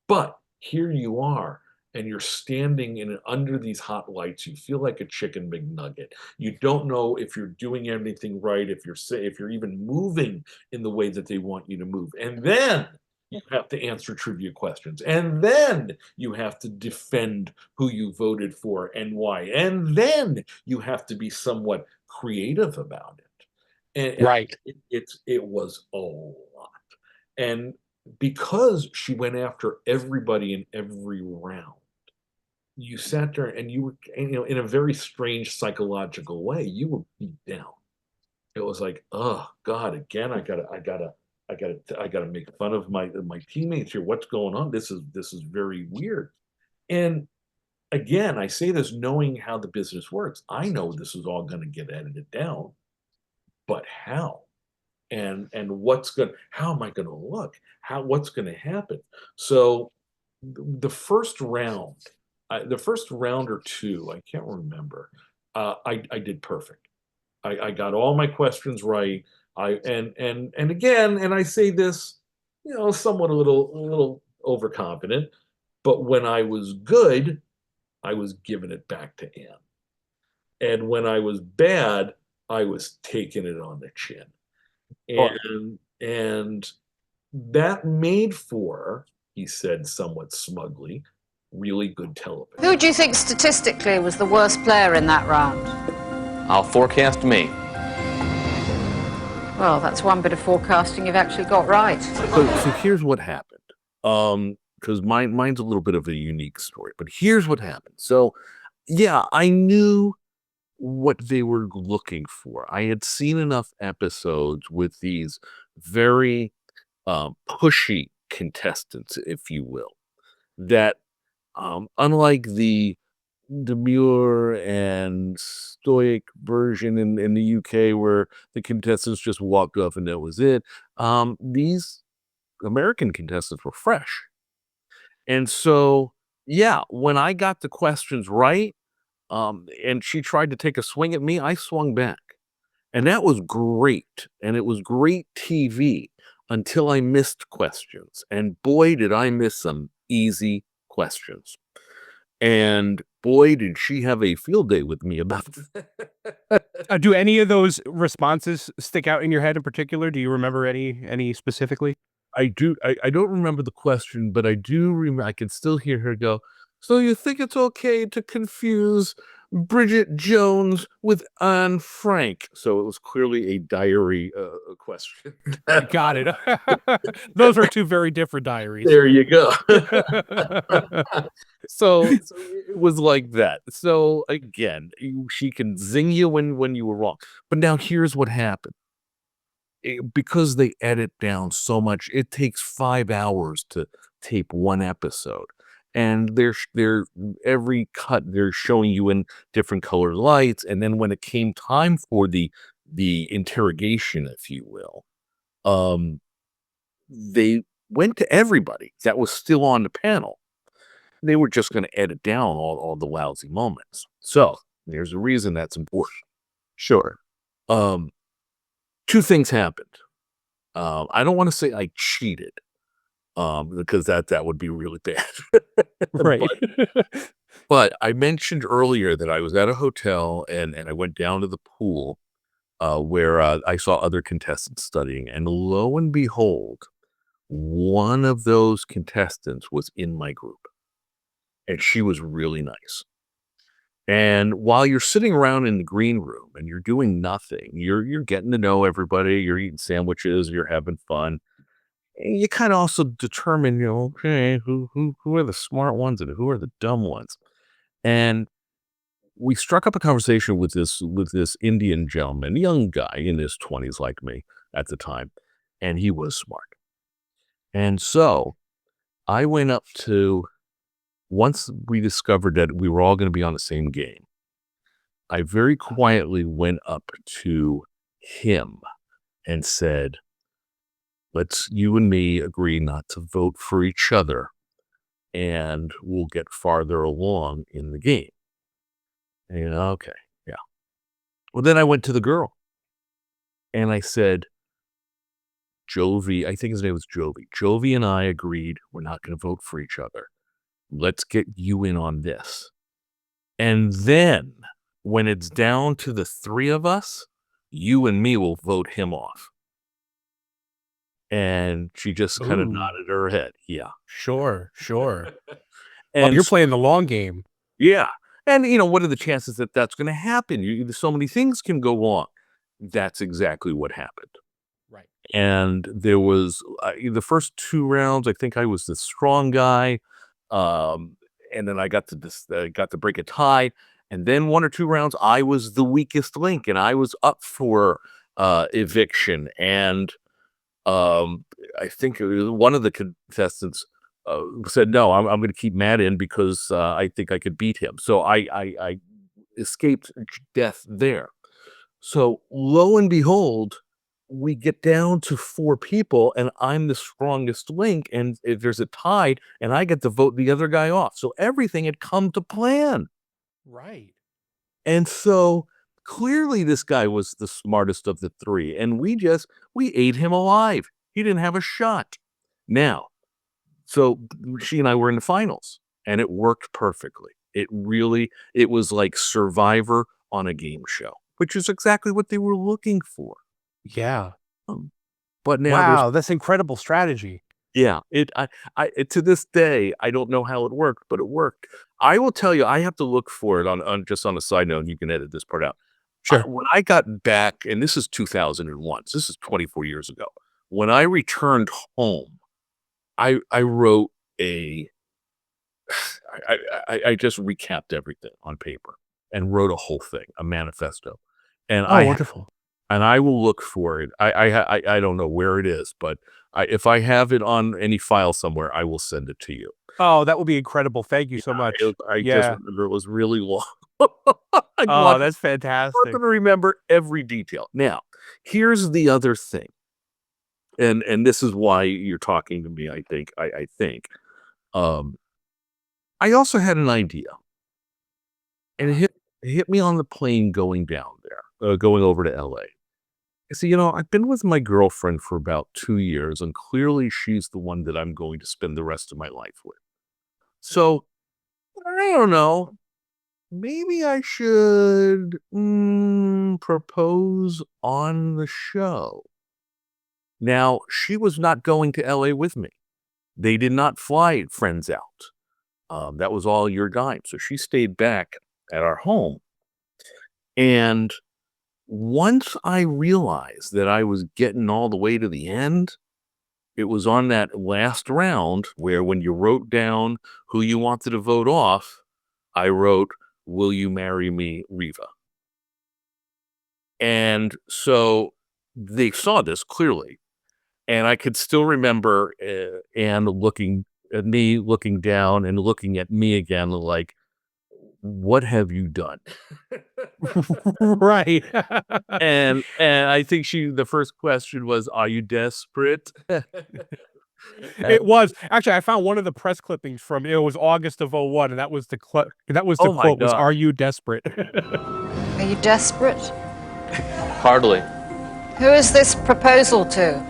But here you are, and you're standing in under these hot lights. You feel like a chicken McNugget. You don't know if you're doing everything right, if you're even moving in the way that they want you to move. And then you have to answer trivia questions. And then you have to defend who you voted for and why. And then you have to be somewhat creative about it. And
Right.
it was a lot. And because she went after everybody in every round, you sat there and you were, in a very strange psychological way, you were beat down. It was like, oh God, again, I gotta make fun of my teammates here. What's going on? This is very weird. And again, I say this knowing how the business works. I know this is all going to get edited down, but how? And how am I going to look? What's going to happen? So the first round, the first round or two, I can't remember. I did perfect. I got all my questions right. And again, and I say this, somewhat a little overconfident, but when I was good, I was giving it back to Anne. And when I was bad, I was taking it on the chin. And that made for, he said somewhat smugly, really good television.
Who do you think statistically was the worst player in that round?
I'll forecast me.
Well, that's one bit of forecasting you've actually got right.
So here's what happened. Because mine's a little bit of a unique story, but here's what happened. So, yeah, I knew what they were looking for. I had seen enough episodes with these very pushy contestants, if you will, that unlike the demure and stoic version in the UK where the contestants just walked off and that was it, these American contestants were fresh. And so, yeah, when I got the questions right, and she tried to take a swing at me, I swung back. And that was great. And it was great TV until I missed questions. And boy, did I miss some easy questions. And boy, did she have a field day with me about it.
Do any of those responses stick out in your head in particular? Do you remember any specifically?
I do. I don't remember the question, but I do remember. I can still hear her go, "So you think it's okay to confuse Bridget Jones with Anne Frank?" So it was clearly a diary question.
Got it. Those are two very different diaries.
There you go.
So it was like that. So again, she can zing you when you were wrong. But now here's what happened. Because they edit down so much, it takes 5 hours to tape one episode. And they're every cut they're showing you in different colored lights. And then when it came time for the interrogation, if you will, they went to everybody that was still on the panel. They were just going to edit down all the lousy moments. So there's a reason that's important.
Sure.
Two things happened. I don't want to say I cheated, because that would be really bad.
Right.
But I mentioned earlier that I was at a hotel and I went down to the pool where I saw other contestants studying. And lo and behold, one of those contestants was in my group. And she was really nice. And while you're sitting around in the green room and you're doing nothing, you're getting to know everybody, you're eating sandwiches, you're having fun. And you kind of also determine, okay, who are the smart ones and who are the dumb ones. And we struck up a conversation with this Indian gentleman, young guy in his 20s like me at the time, and he was smart. And so I went up to, once we discovered that we were all going to be on the same game, I very quietly went up to him and said, let's you and me agree not to vote for each other, and we'll get farther along in the game. And okay, yeah. Well, then I went to the girl and I said, Jovi, I think his name was Jovi. Jovi and I agreed we're not going to vote for each other. Let's get you in on this. And then when it's down to the three of us, you and me will vote him off. And she just kind of nodded her head. Yeah.
Sure.
And
you're playing the long game.
Yeah. And, what are the chances that that's going to happen? So many things can go wrong. That's exactly what happened.
Right.
And there was the first 2 rounds, I think I was the strong guy. And then I got to break a tie. And then 1 or 2 rounds, I was the weakest link and I was up for eviction. And I think it was one of the contestants said, no, I'm going to keep Matt in because I think I could beat him. So I escaped death there. So lo and behold, we get down to 4 people and I'm the strongest link, and if there's a tie and I get to vote the other guy off. So everything had come to plan.
Right.
And so clearly this guy was the smartest of the 3, and we ate him alive. He didn't have a shot. Now, so she and I were in the finals and it worked perfectly. It was like Survivor on a game show, which is exactly what they were looking for.
Yeah.
But now
Wow, that's incredible strategy.
yeah, to this day, I don't know how it worked, but it worked. I will tell you, I have to look for it on just on a side note, and you can edit this part out.
Sure.
When I got back, and this is 2001, so this is 24 years ago. When I returned home, I wrote I just recapped everything on paper and wrote a whole thing, a manifesto. And
Wonderful.
I will look for it. I don't know where it is, but if I have it on any file somewhere, I will send it to you.
Oh, that would be incredible. Thank you so much.
I just remember it was really long.
That's fantastic.
I'm going to remember every detail. Now, here's the other thing. And this is why you're talking to me, I think. I think. I also had an idea. And it hit me on the plane going down there, going over to LA. I said, I've been with my girlfriend for about 2 years, and clearly she's the one that I'm going to spend the rest of my life with. So, I don't know. Maybe I should propose on the show. Now, she was not going to LA with me. They did not fly friends out. That was all your dime. So she stayed back at our home. And once I realized that I was getting all the way to the end, it was on that last round where when you wrote down who you wanted to vote off, I wrote, "Will you marry me, Riva?" And so they saw this clearly. And I could still remember Anne looking at me, looking down, and looking at me again like, what have you done?
Right.
And I think the first question was, are you desperate?
It was. Actually, I found one of the press clippings from it was August of '01, and that was the
Oh my
quote was,
God.
"Are you desperate?"
Are you desperate?
Hardly.
Who is this proposal to?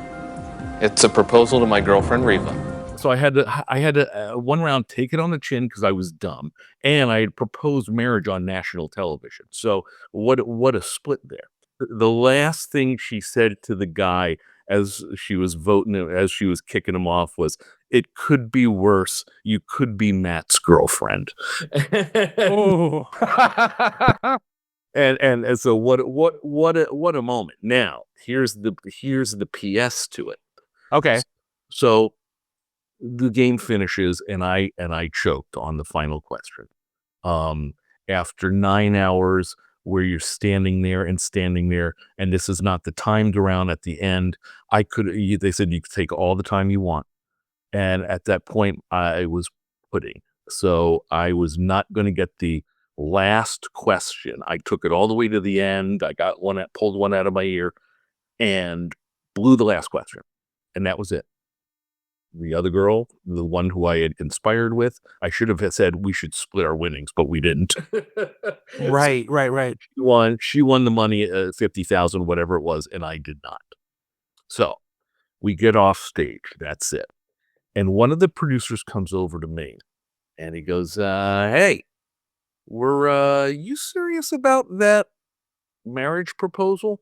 It's a proposal to my girlfriend, Riva.
So I had to one round take it on the chin because I was dumb, and I had proposed marriage on national television. So what a split there. The last thing she said to the guy as she was voting, as she was kicking him off, was, "It could be worse. You could be Matt's girlfriend."
Oh.
And so what a moment. Now here's the PS to it.
Okay.
So the game finishes and I choked on the final question. After 9 hours where you're standing there, and this is not the timed round at the end. They said you could take all the time you want. And at that point I was pudding. So I was not going to get the last question. I took it all the way to the end. I pulled one out of my ear and blew the last question. And that was it. The other girl, the one who I had conspired with, I should have said we should split our winnings, but we didn't.
Right.
She won the money, 50,000, whatever it was, and I did not. So we get off stage. That's it. And one of the producers comes over to me and he goes, "Hey, were you serious about that marriage proposal?"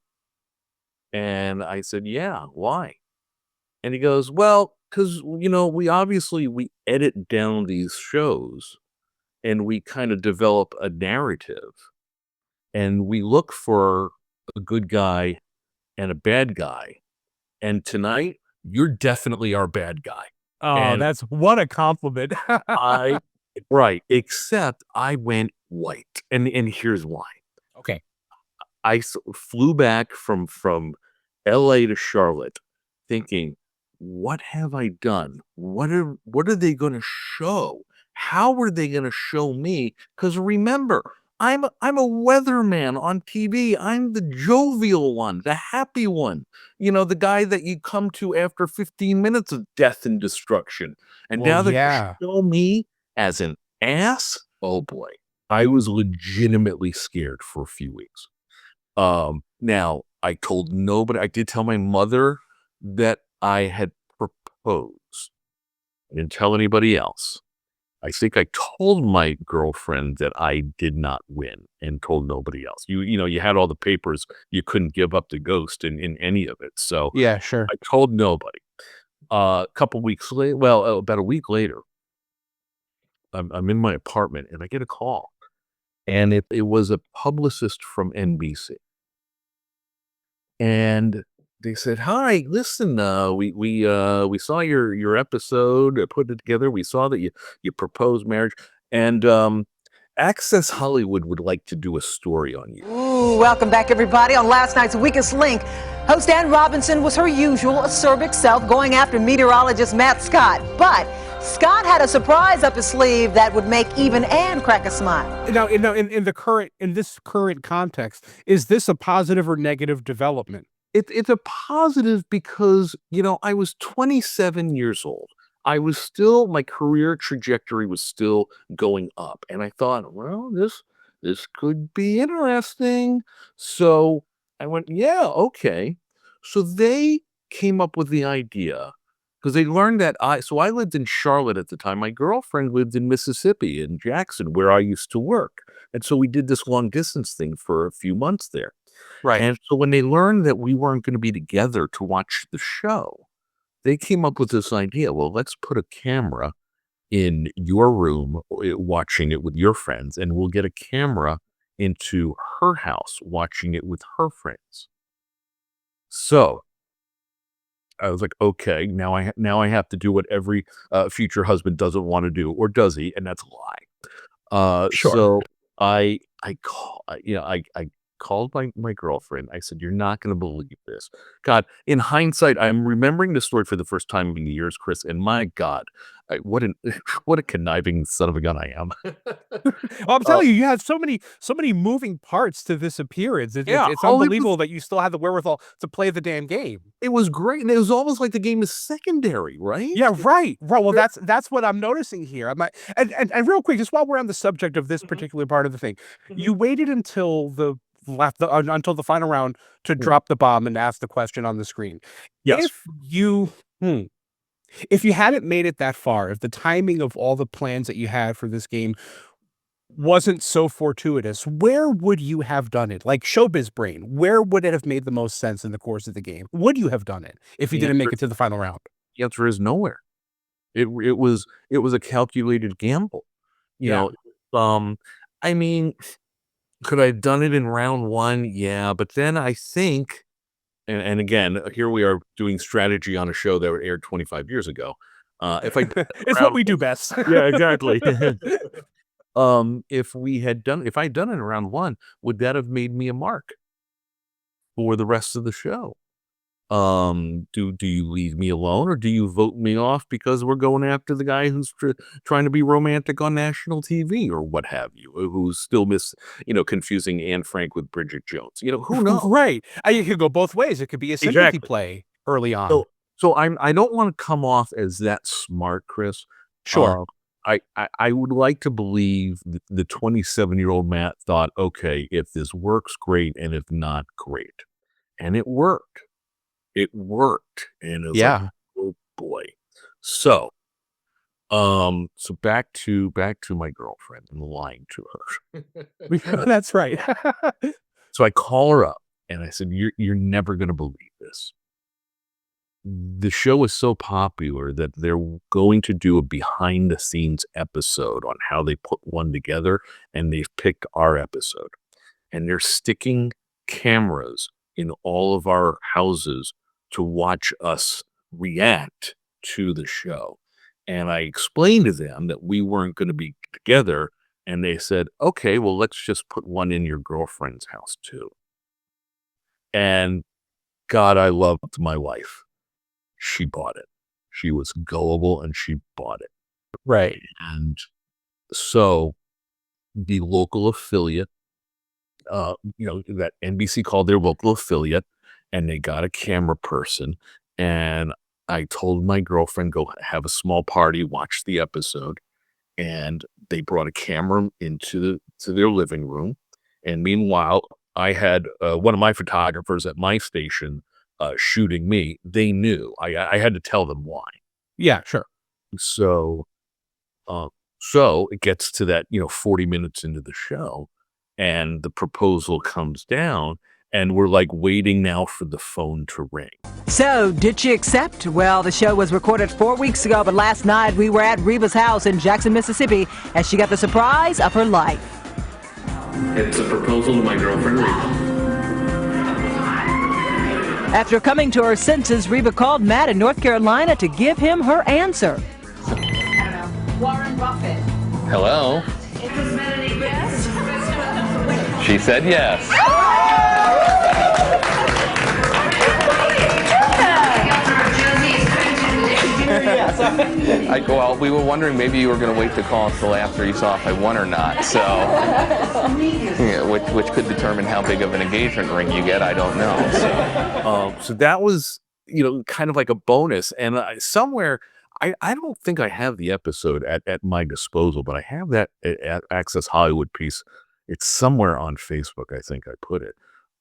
And I said, "Yeah, why?" And he goes, "Well, because, we edit down these shows and we kind of develop a narrative and we look for a good guy and a bad guy. And tonight, you're definitely our bad guy."
Oh,
And
that's what a compliment.
right, except I went white. And here's why.
Okay.
I flew back from LA to Charlotte thinking, what have I done? What are they going to show? How are they going to show me? Because remember, I'm a weatherman on TV. I'm the jovial one, the happy one. The guy that you come to after 15 minutes of death and destruction. And
Well,
now that
yeah.
you show me as an ass, oh boy, I was legitimately scared for a few weeks. Now I told nobody. I did tell my mother that I had proposed. I didn't tell anybody else. I think I told my girlfriend that I did not win and told nobody else. You had all the papers. You couldn't give up the ghost in any of it. So
Yeah, sure.
I told nobody. A couple weeks later, well, about a week later, I'm in my apartment and I get a call. And it was a publicist from NBC. And they said, "Hi, listen, we saw your episode, put it together. We saw that you proposed marriage, and Access Hollywood would like to do a story on you."
Ooh, welcome back, everybody. On last night's Weakest Link, host Ann Robinson was her usual acerbic self going after meteorologist Matt Scott. But Scott had a surprise up his sleeve that would make even Ann crack a smile.
Now, in this current context, is this a positive or negative development?
It's a positive because I was 27 years old. My career trajectory was still going up, and I thought, well, this could be interesting. So I went, yeah, okay. So they came up with the idea because they learned that I lived in Charlotte at the time. My girlfriend lived in Mississippi, in Jackson, where I used to work. And so we did this long distance thing for a few months there.
Right.
And so when they learned that we weren't going to be together to watch the show, they came up with this idea. Well, let's put a camera in your room watching it with your friends, and we'll get a camera into her house watching it with her friends. So I was like, okay, now I have to do what every future husband doesn't want to do, or does he? And that's a lie.
Sure.
So I called my girlfriend. I said, "You're not going to believe this." God, in hindsight, I'm remembering the story for the first time in years, Chris. And my God, what a conniving son of a gun I am.
Well, I'm telling you, you had so many moving parts to this appearance. It's unbelievable that you still had the wherewithal to play the damn game.
It was great, and it was almost like the game is secondary, right?
Yeah, right. Well, that's what I'm noticing here. And real quick, just while we're on the subject of this particular part of the thing, you waited until until the final round to drop the bomb and ask the question on the screen.
Yes.
If you hadn't made it that far, if the timing of all the plans that you had for this game wasn't so fortuitous, where would you have done it? Like showbiz brain, where would it have made the most sense in the course of the game? Would you have done it if you didn't make it to the final round?
The answer is nowhere. It was a calculated gamble. I mean, could I have done it in round one? Yeah, but then I think, and again, here we are doing strategy on a show that aired 25 years ago. If I
It's what we do best.
Yeah, exactly. If I'd done it in round one, would that have made me a mark for the rest of the show? Do you leave me alone, or do you vote me off because we're going after the guy who's trying to be romantic on national TV, or what have you, who's still confusing Anne Frank with Bridget Jones? Who knows?
Right. It could go both ways. It could be a sympathy
Exactly.
play early on.
So I don't want to come off as that smart, Chris.
Sure.
I would like to believe the 27-year-old Matt thought, okay, if this works, great, and if not, great. And it worked. It worked. And it was like, oh boy. So back to my girlfriend and lying to her.
That's right.
So I call her up and I said, you're never going to believe this. The show is so popular that they're going to do a behind the scenes episode on how they put one together, and they've picked our episode, and they're sticking cameras in all of our houses to watch us react to the show. And I explained to them that we weren't going to be together, and they said, okay, well, let's just put one in your girlfriend's house too. And God, I loved my wife. she bought it. She was gullible and she bought it.
Right.
And so the local affiliate, that NBC called their local affiliate, and they got a camera person. And I told my girlfriend, go have a small party, watch the episode. And they brought a camera into their living room. And meanwhile, I had one of my photographers at my station shooting me. They knew. I had to tell them why.
Yeah, sure.
So it gets to that, 40 minutes into the show, and the proposal comes down, and we're like waiting now for the phone to ring.
So, did she accept? Well, the show was recorded 4 weeks ago, but last night we were at Reva's house in Jackson, Mississippi, as she got the surprise of her life.
It's a proposal to my girlfriend Reva.
After coming to her senses, Reva called Matt in North Carolina to give him her answer.
Warren Buffett.
Hello.
Is this man any guest?
She said yes. Well, we were wondering maybe you were going to wait to call us till after you saw if I won or not. So, which could determine how big of an engagement ring you get. I don't know.
So that was, kind of like a bonus. And somewhere, I don't think I have the episode at my disposal, but I have that at Access Hollywood piece. It's somewhere on Facebook, I think I put it.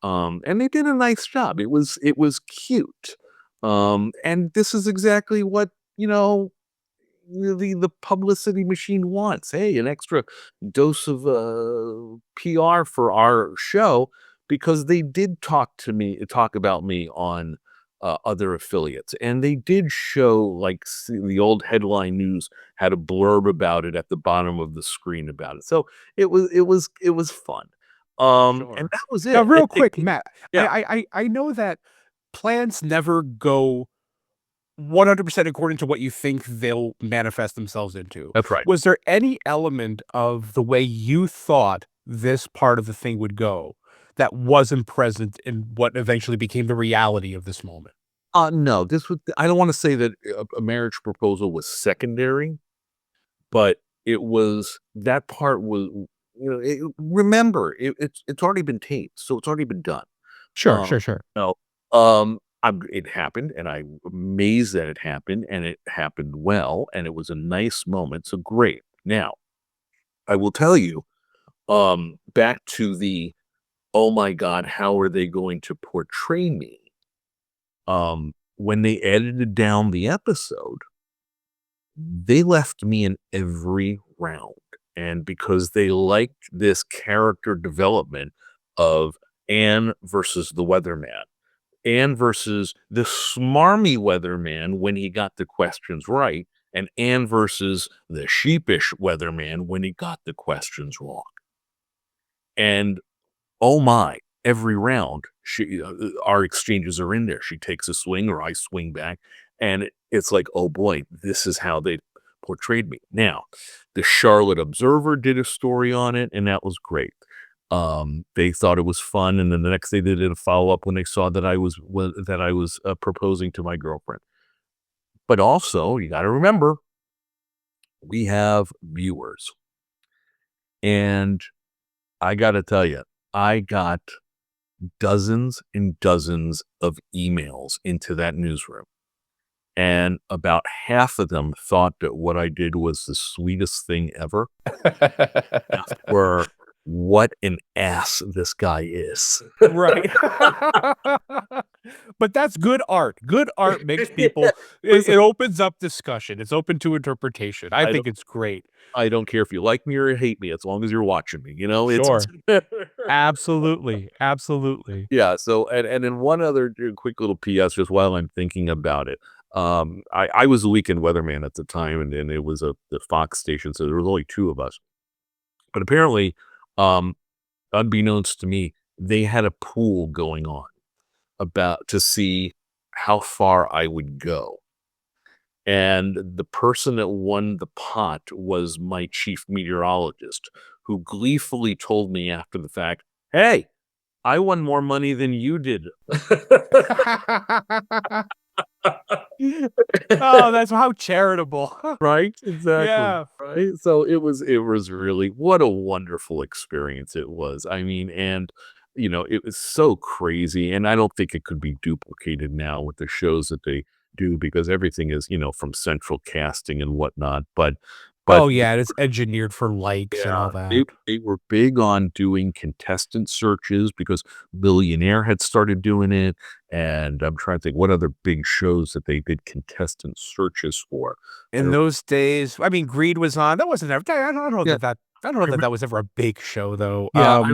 And they did a nice job. It was cute. And this is exactly what, the publicity machine wants. Hey, an extra dose of PR for our show, because they did talk about me on other affiliates, and they did show, like, the old headline news had a blurb about it at the bottom of the screen about it. So it was fun. And that was it.
Now, real quick, Matt,
Yeah.
I know that plans never go 100% according to what you think they'll manifest themselves into.
That's right.
Was there any element of the way you thought this part of the thing would go that wasn't present in what eventually became the reality of this moment?
No, I don't want to say that a marriage proposal was secondary, but that part was, remember, it's already been taped, so it's already been done.
Sure.
It happened, and I'm amazed that it happened, and it happened well, and it was a nice moment. So great. Now, I will tell you, back to the, oh my God, how are they going to portray me? When they edited down the episode, they left me in every round. And because they liked this character development of Anne versus the weatherman, Anne versus the smarmy weatherman when he got the questions right, and Anne versus the sheepish weatherman when he got the questions wrong. And oh my, every round, our exchanges are in there. She takes a swing or I swing back, and it's like, oh boy, this is how they portrayed me. Now, the Charlotte Observer did a story on it, and that was great. They thought it was fun, and then the next day they did a follow-up when they saw that I was proposing to my girlfriend. But also, you got to remember, we have viewers, and I got to tell you, I got dozens and dozens of emails into that newsroom, and about half of them thought that what I did was the sweetest thing ever. Were, what an ass this guy is.
Right. But that's good art. Good art makes people, it opens up discussion. It's open to interpretation. I think it's great.
I don't care if you like me or hate me, as long as you're watching me,
Sure. Absolutely.
Yeah. So, and then one other quick little PS, just while I'm thinking about it. I was a weekend weatherman at the time, and it was the Fox station, so there was only two of us. But apparently, unbeknownst to me, they had a pool going on to see how far I would go. And the person that won the pot was my chief meteorologist, who gleefully told me after the fact, "Hey, I won more money than you did."
Oh, that's how charitable.
Right? Exactly.
Yeah.
Right? So it was really what a wonderful experience it was. I mean, and it was so crazy, and I don't think it could be duplicated now with the shows that they do because everything is, from central casting and whatnot. But
Oh, yeah, it's engineered for likes and all
yeah, they
that.
they were big on doing contestant searches because Millionaire had started doing it, and I'm trying to think what other big shows that they did contestant searches for.
In those days, I mean, Greed was on. That wasn't ever I don't know
Yeah,
I don't know that that was ever a big show, though.
yeah, I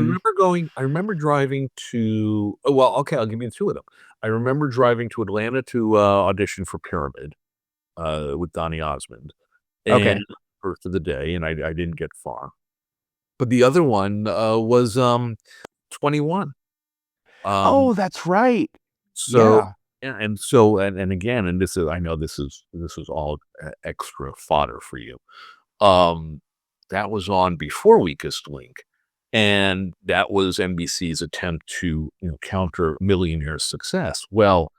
remember driving to well, okay, I'll give you 2 of them. I remember driving to Atlanta to, audition for Pyramid, with Donny Osmond, and
Okay.
first of the day, and I didn't get far. But the other one, was, 21. Um,
Oh, that's right.
so
Yeah.
yeah, and again, and this is I know this is all e extra fodder for you. Um, that was on before Weakest Link, and that was NBC's attempt to, counter Millionaire's success. Well,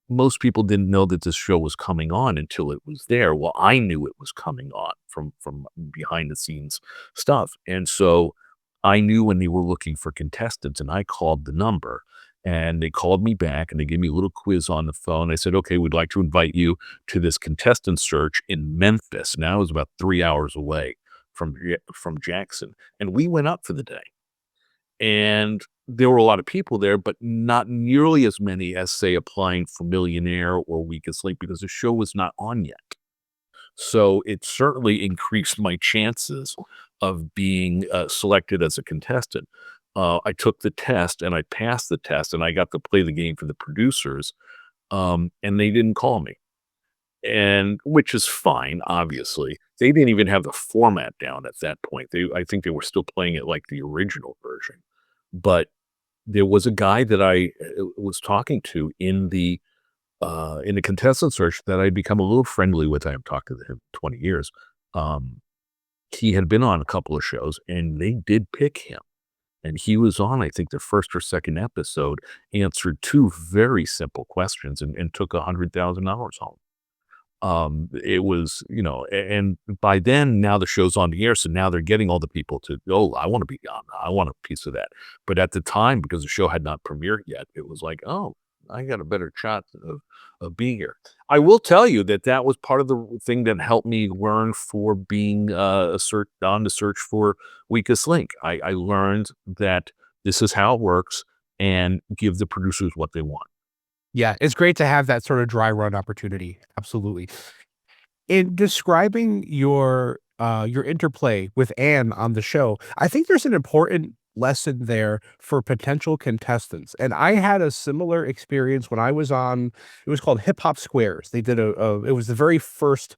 most people didn't know that this show was coming on until it was there. Well, I knew it was coming on from behind the scenes stuff, and so I knew when they were looking for contestants, and I called the number, and they called me back, and they gave me a little quiz on the phone. They said, "Okay, we'd like to invite you to this contestant search in Memphis." Now it was about 3 hours away from Jackson, and we went up for the day. And there were a lot of people there, but not nearly as many as, say, applying for Millionaire or Weakest Link because the show was not on yet. So it certainly increased my chances of being selected as a contestant. I took the test and I passed the test and I got to play the game for the producers, and they didn't call me, and which is fine, obviously. They didn't even have the format down at that point. I think they were still playing it like the original version. But there was a guy that I was talking to in the contestant search that I'd become a little friendly with. I have talked to him 20 years. Um, he had been on a couple of shows, and they did pick him. And he was on, I think, the first or second episode, answered 2 very simple questions and took $100,000 home. It was, and by then, now the show's on the air, so now they're getting all the people to, "Oh, I wanna be on, I want a piece of that." But at the time, because the show had not premiered yet, it was like, "Oh, I got a better shot of being here." I will tell you that that was part of the thing that helped me learn for being, on the search for Weakest Link. I learned that this is how it works and give the producers what they want.
Yeah, it's great to have that sort of dry run opportunity. Absolutely. In describing your interplay with Anne on the show, I think there's an important lesson there for potential contestants. And I had a similar experience when I was on it was called Hip Hop Squares. They did it was the very first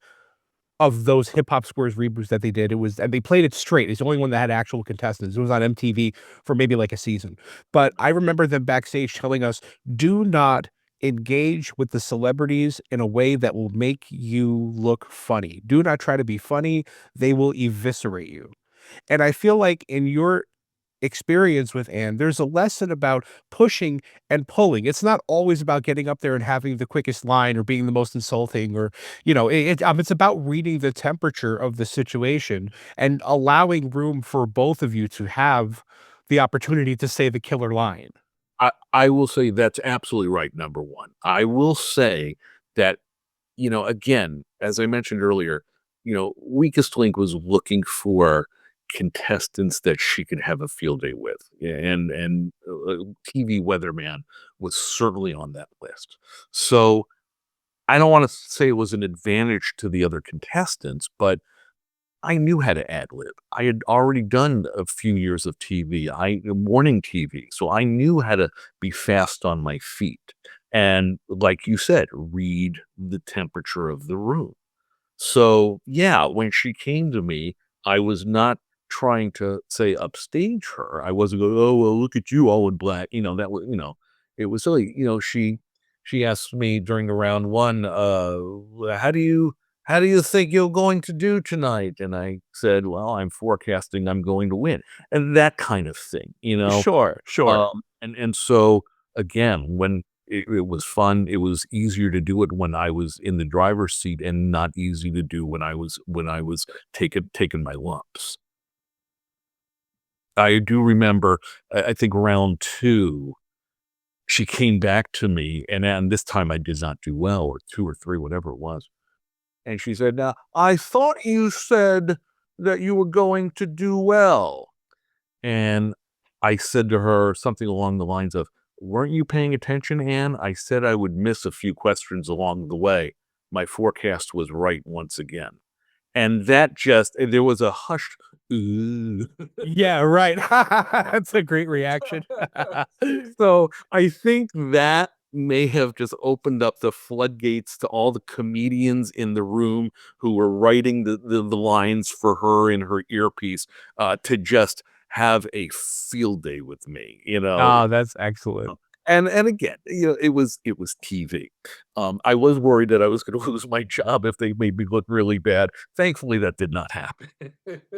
of those Hip Hop Squares reboots that they did. It was and they played it straight. It's the only one that had actual contestants. It was on MTV for maybe like a season. But I remember them backstage telling us, "Do not engage with the celebrities in a way that will make you look funny. Do not try to be funny. They will eviscerate you." And I feel like in your experience with Anne, there's a lesson about pushing and pulling. It's not always about getting up there and having the quickest line or being the most insulting or, it's about reading the temperature of the situation and allowing room for both of you to have the opportunity to say the killer line.
I will say that's absolutely right, number 1. I will say that, again, as I mentioned earlier, Weakest Link was looking for contestants that she could have a field day with, and TV weatherman was certainly on that list. So, I don't wanna say it was an advantage to the other contestants, but I knew how to ad lib. I had already done a few years of TV, morning TV, so I knew how to be fast on my feet, and like you said, read the temperature of the room. So, yeah, when she came to me, I was not trying to, say, upstage her. I wasn't going, "Oh, well, look at you all in black." That was it was really, she asked me during the round 1, "How do you think you're going to do tonight?" And I said, "Well, I'm forecasting I'm going to win." And that kind of thing.
Sure, sure.
And so, again, when It was fun. It was easier to do it when I was in the driver's seat and not easy to do when I was taking my lumps. I do remember, I think round 2, she came back to me, and this time I did not do well, or 2 or 3, whatever it was. And she said, "Now, I thought you said that you were going to do well." And I said to her something along the lines of, "Weren't you paying attention, Anne? I said I would miss a few questions along the way. My forecast was right once again." And there was a hushed, "Ooh."
Yeah, right. That's a great reaction.
So I think that may have just opened up the floodgates to all the comedians in the room who were writing the lines for her in her earpiece, to just have a field day with me,
Oh, that's excellent.
And again, it was TV. I was worried that I was going to lose my job if they made me look really bad. Thankfully, that did not happen.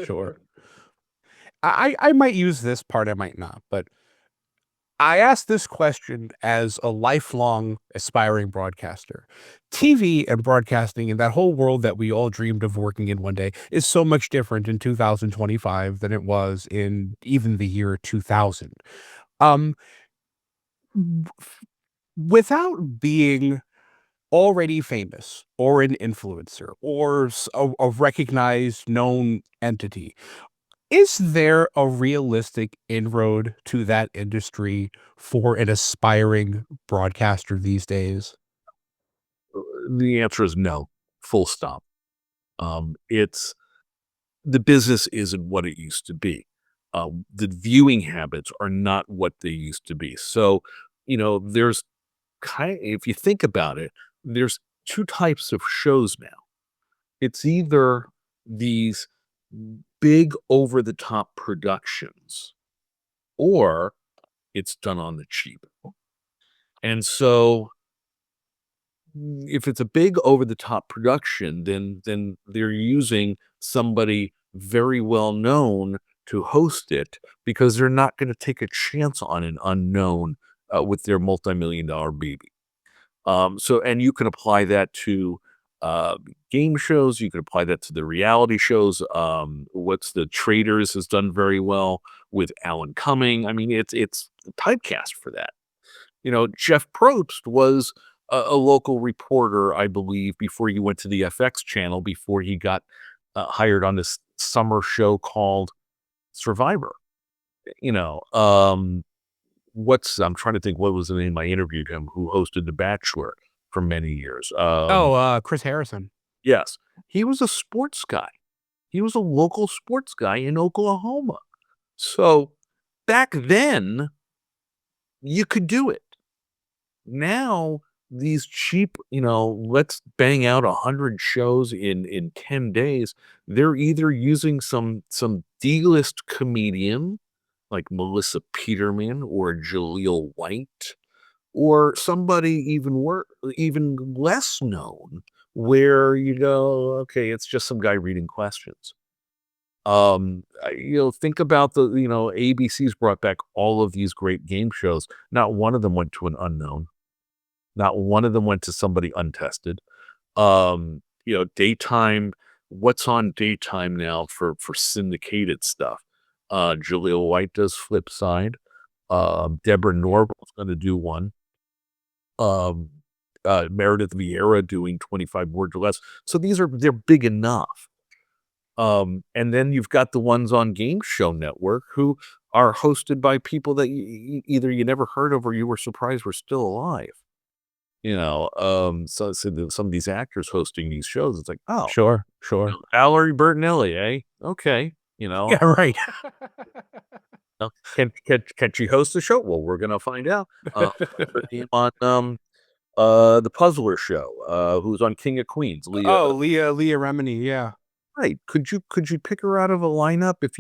Sure. I might use this part, I might not, but I asked this question as a lifelong aspiring broadcaster. TV and broadcasting and that whole world that we all dreamed of working in one day is so much different in 2025 than it was in even the year 2000. Um, Without being already famous or an influencer or a recognized known entity, is there a realistic inroad to that industry for an aspiring broadcaster these days?
The answer is no, full stop. It's The business isn't what it used to be. The viewing habits are not what they used to be. So, there's if you think about it, there's 2 types of shows now. It's either these big over the top productions, or it's done on the cheap. And so if it's a big over the top production, then they're using somebody very well known to host it, because they're not going to take a chance on an unknown with their multi-million dollar baby. And you can apply that to game shows. You can apply that to the reality shows. What's the Traders has done very well with Alan Cumming. I mean, it's typecast for that. Jeff Probst was a local reporter, I believe, before he went to the FX channel, before he got hired on this summer show called Survivor. I'm trying to think, what was the name I interviewed him, who hosted The Bachelor for many years.
Chris Harrison.
Yes, he was a sports guy. He was a local sports guy in Oklahoma. So back then, you could do it. Now, these cheap, let's bang out 100 shows in 10 days. They're either using some D-list comedian like Melissa Peterman or Jaleel White, or somebody even less known, where you go, okay, it's just some guy reading questions. Think about ABC's brought back all of these great game shows. Not one of them went to an unknown. Not one of them went to somebody untested. Daytime, what's on daytime now for syndicated stuff? Jaleel White does Flip Side. Deborah Norville's going to do one. Meredith Vieira doing 25 Words or Less. So they're big enough. And then you've got the ones on Game Show Network who are hosted by people that either you never heard of or you were surprised were still alive. So some of these actors hosting these shows, it's like, oh,
Sure.
Valerie Bertinelli, eh? Okay,
Yeah, right.
Can she host the show? Well, we're gonna find out. On the Puzzler Show, who's on King of Queens, Leah.
Leah Remini, yeah.
Right? Could you pick her out of a lineup if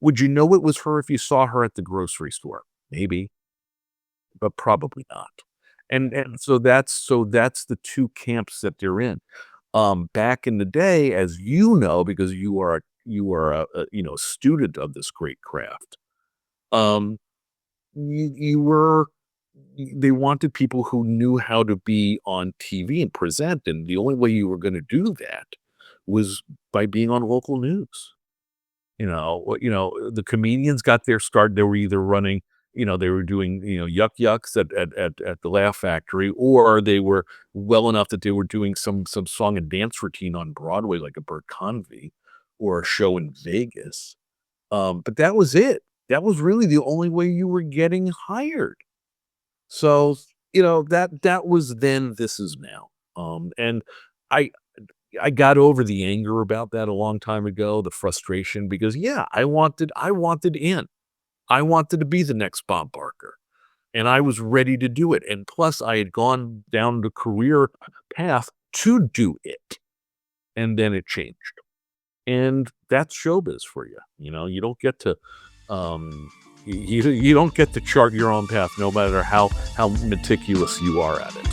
would you know it was her if you saw her at the grocery store? Maybe, but probably not. And so that's the 2 camps that they're in. Back in the day, as because you are a student of this great craft. You were they wanted people who knew how to be on TV and present, and the only way you were going to do that was by being on local news. The comedians got their start. They were either running, they were doing, yuck yucks at the Laugh Factory, or they were well enough that they were doing some song and dance routine on Broadway, like a Bert Convy, or a show in Vegas. But that was it. That was really the only way you were getting hired. So, that was then, this is now. And I got over the anger about that a long time ago, the frustration, because I wanted in. I wanted to be the next Bob Barker, and I was ready to do it. And plus I had gone down the career path to do it. And then it changed. And that's showbiz for you. You don't get to, you don't get to chart your own path, no matter how meticulous you are at it.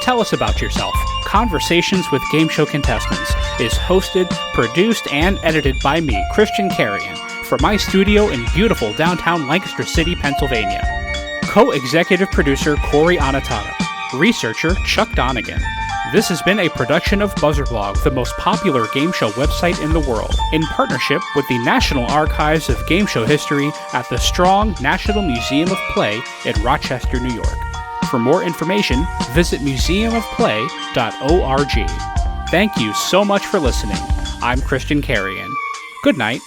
Tell Us About Yourself, Conversations with Game Show Contestants, is hosted, produced, and edited by me, Christian Carrion, from my studio in beautiful downtown Lancaster City, Pennsylvania. Co-executive producer Cory Anotado. Researcher Chuck Donegan. This has been a production of BuzzerBlog, the most popular game show website in the world, in partnership with the National Archives of Game Show History at the Strong National Museum of Play in Rochester, New York. For more information, visit museumofplay.org. Thank you so much for listening. I'm Christian Carrion. Good night.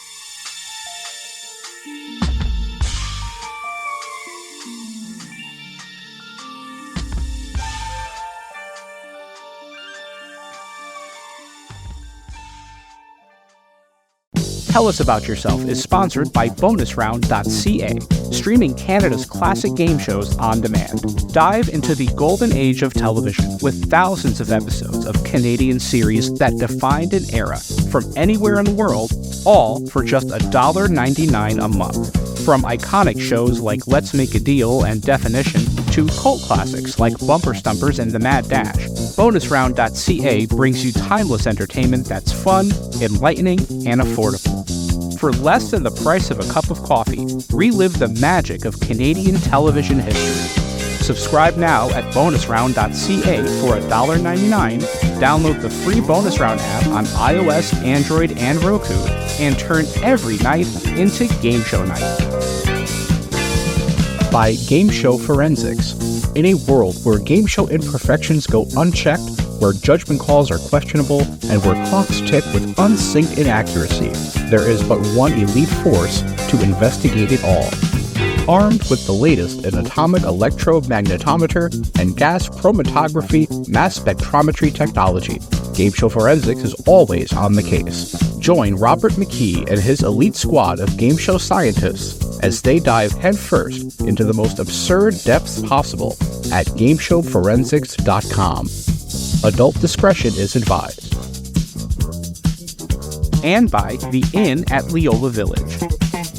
Tell Us About Yourself is sponsored by bonusround.ca, streaming Canada's classic game shows on demand. Dive into the golden age of television with thousands of episodes of Canadian series that defined an era from anywhere in the world, all for just $1.99 a month. From iconic shows like Let's Make a Deal and Definition to cult classics like Bumper Stumpers and The Mad Dash, bonusround.ca brings you timeless entertainment that's fun, enlightening, and affordable. For less than the price of a cup of coffee, relive the magic of Canadian television history. Subscribe now at bonusround.ca for $1.99, download the free Bonus Round app on iOS, Android, and Roku, and turn every night into Game Show Night. By Game Show Forensics. In a world where game show imperfections go unchecked, where judgment calls are questionable, and where clocks tick with unsynced inaccuracy, there is but one elite force to investigate it all. Armed with the latest in atomic electromagnetometer and gas chromatography mass spectrometry technology, Game Show Forensics is always on the case. Join Robert McKee and his elite squad of game show scientists as they dive headfirst into the most absurd depths possible at GameShowForensics.com. Adult discretion is advised. And by The Inn at Leola Village.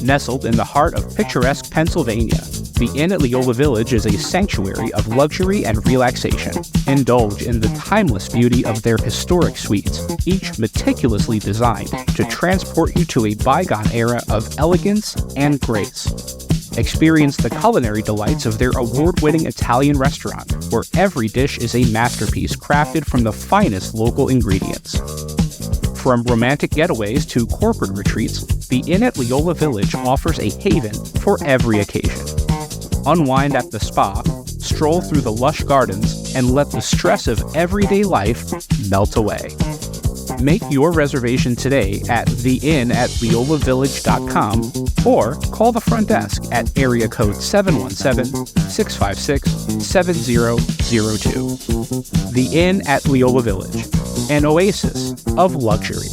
Nestled in the heart of picturesque Pennsylvania, The Inn at Leola Village is a sanctuary of luxury and relaxation. Indulge in the timeless beauty of their historic suites, each meticulously designed to transport you to a bygone era of elegance and grace. Experience the culinary delights of their award-winning Italian restaurant, where every dish is a masterpiece crafted from the finest local ingredients. From romantic getaways to corporate retreats, the Inn at Leola Village offers a haven for every occasion. Unwind at the spa, stroll through the lush gardens, and let the stress of everyday life melt away. Make your reservation today at theinnatleolavillage.com or call the front desk at area code 717-656-7002. The Inn at Leola Village, an oasis of luxury.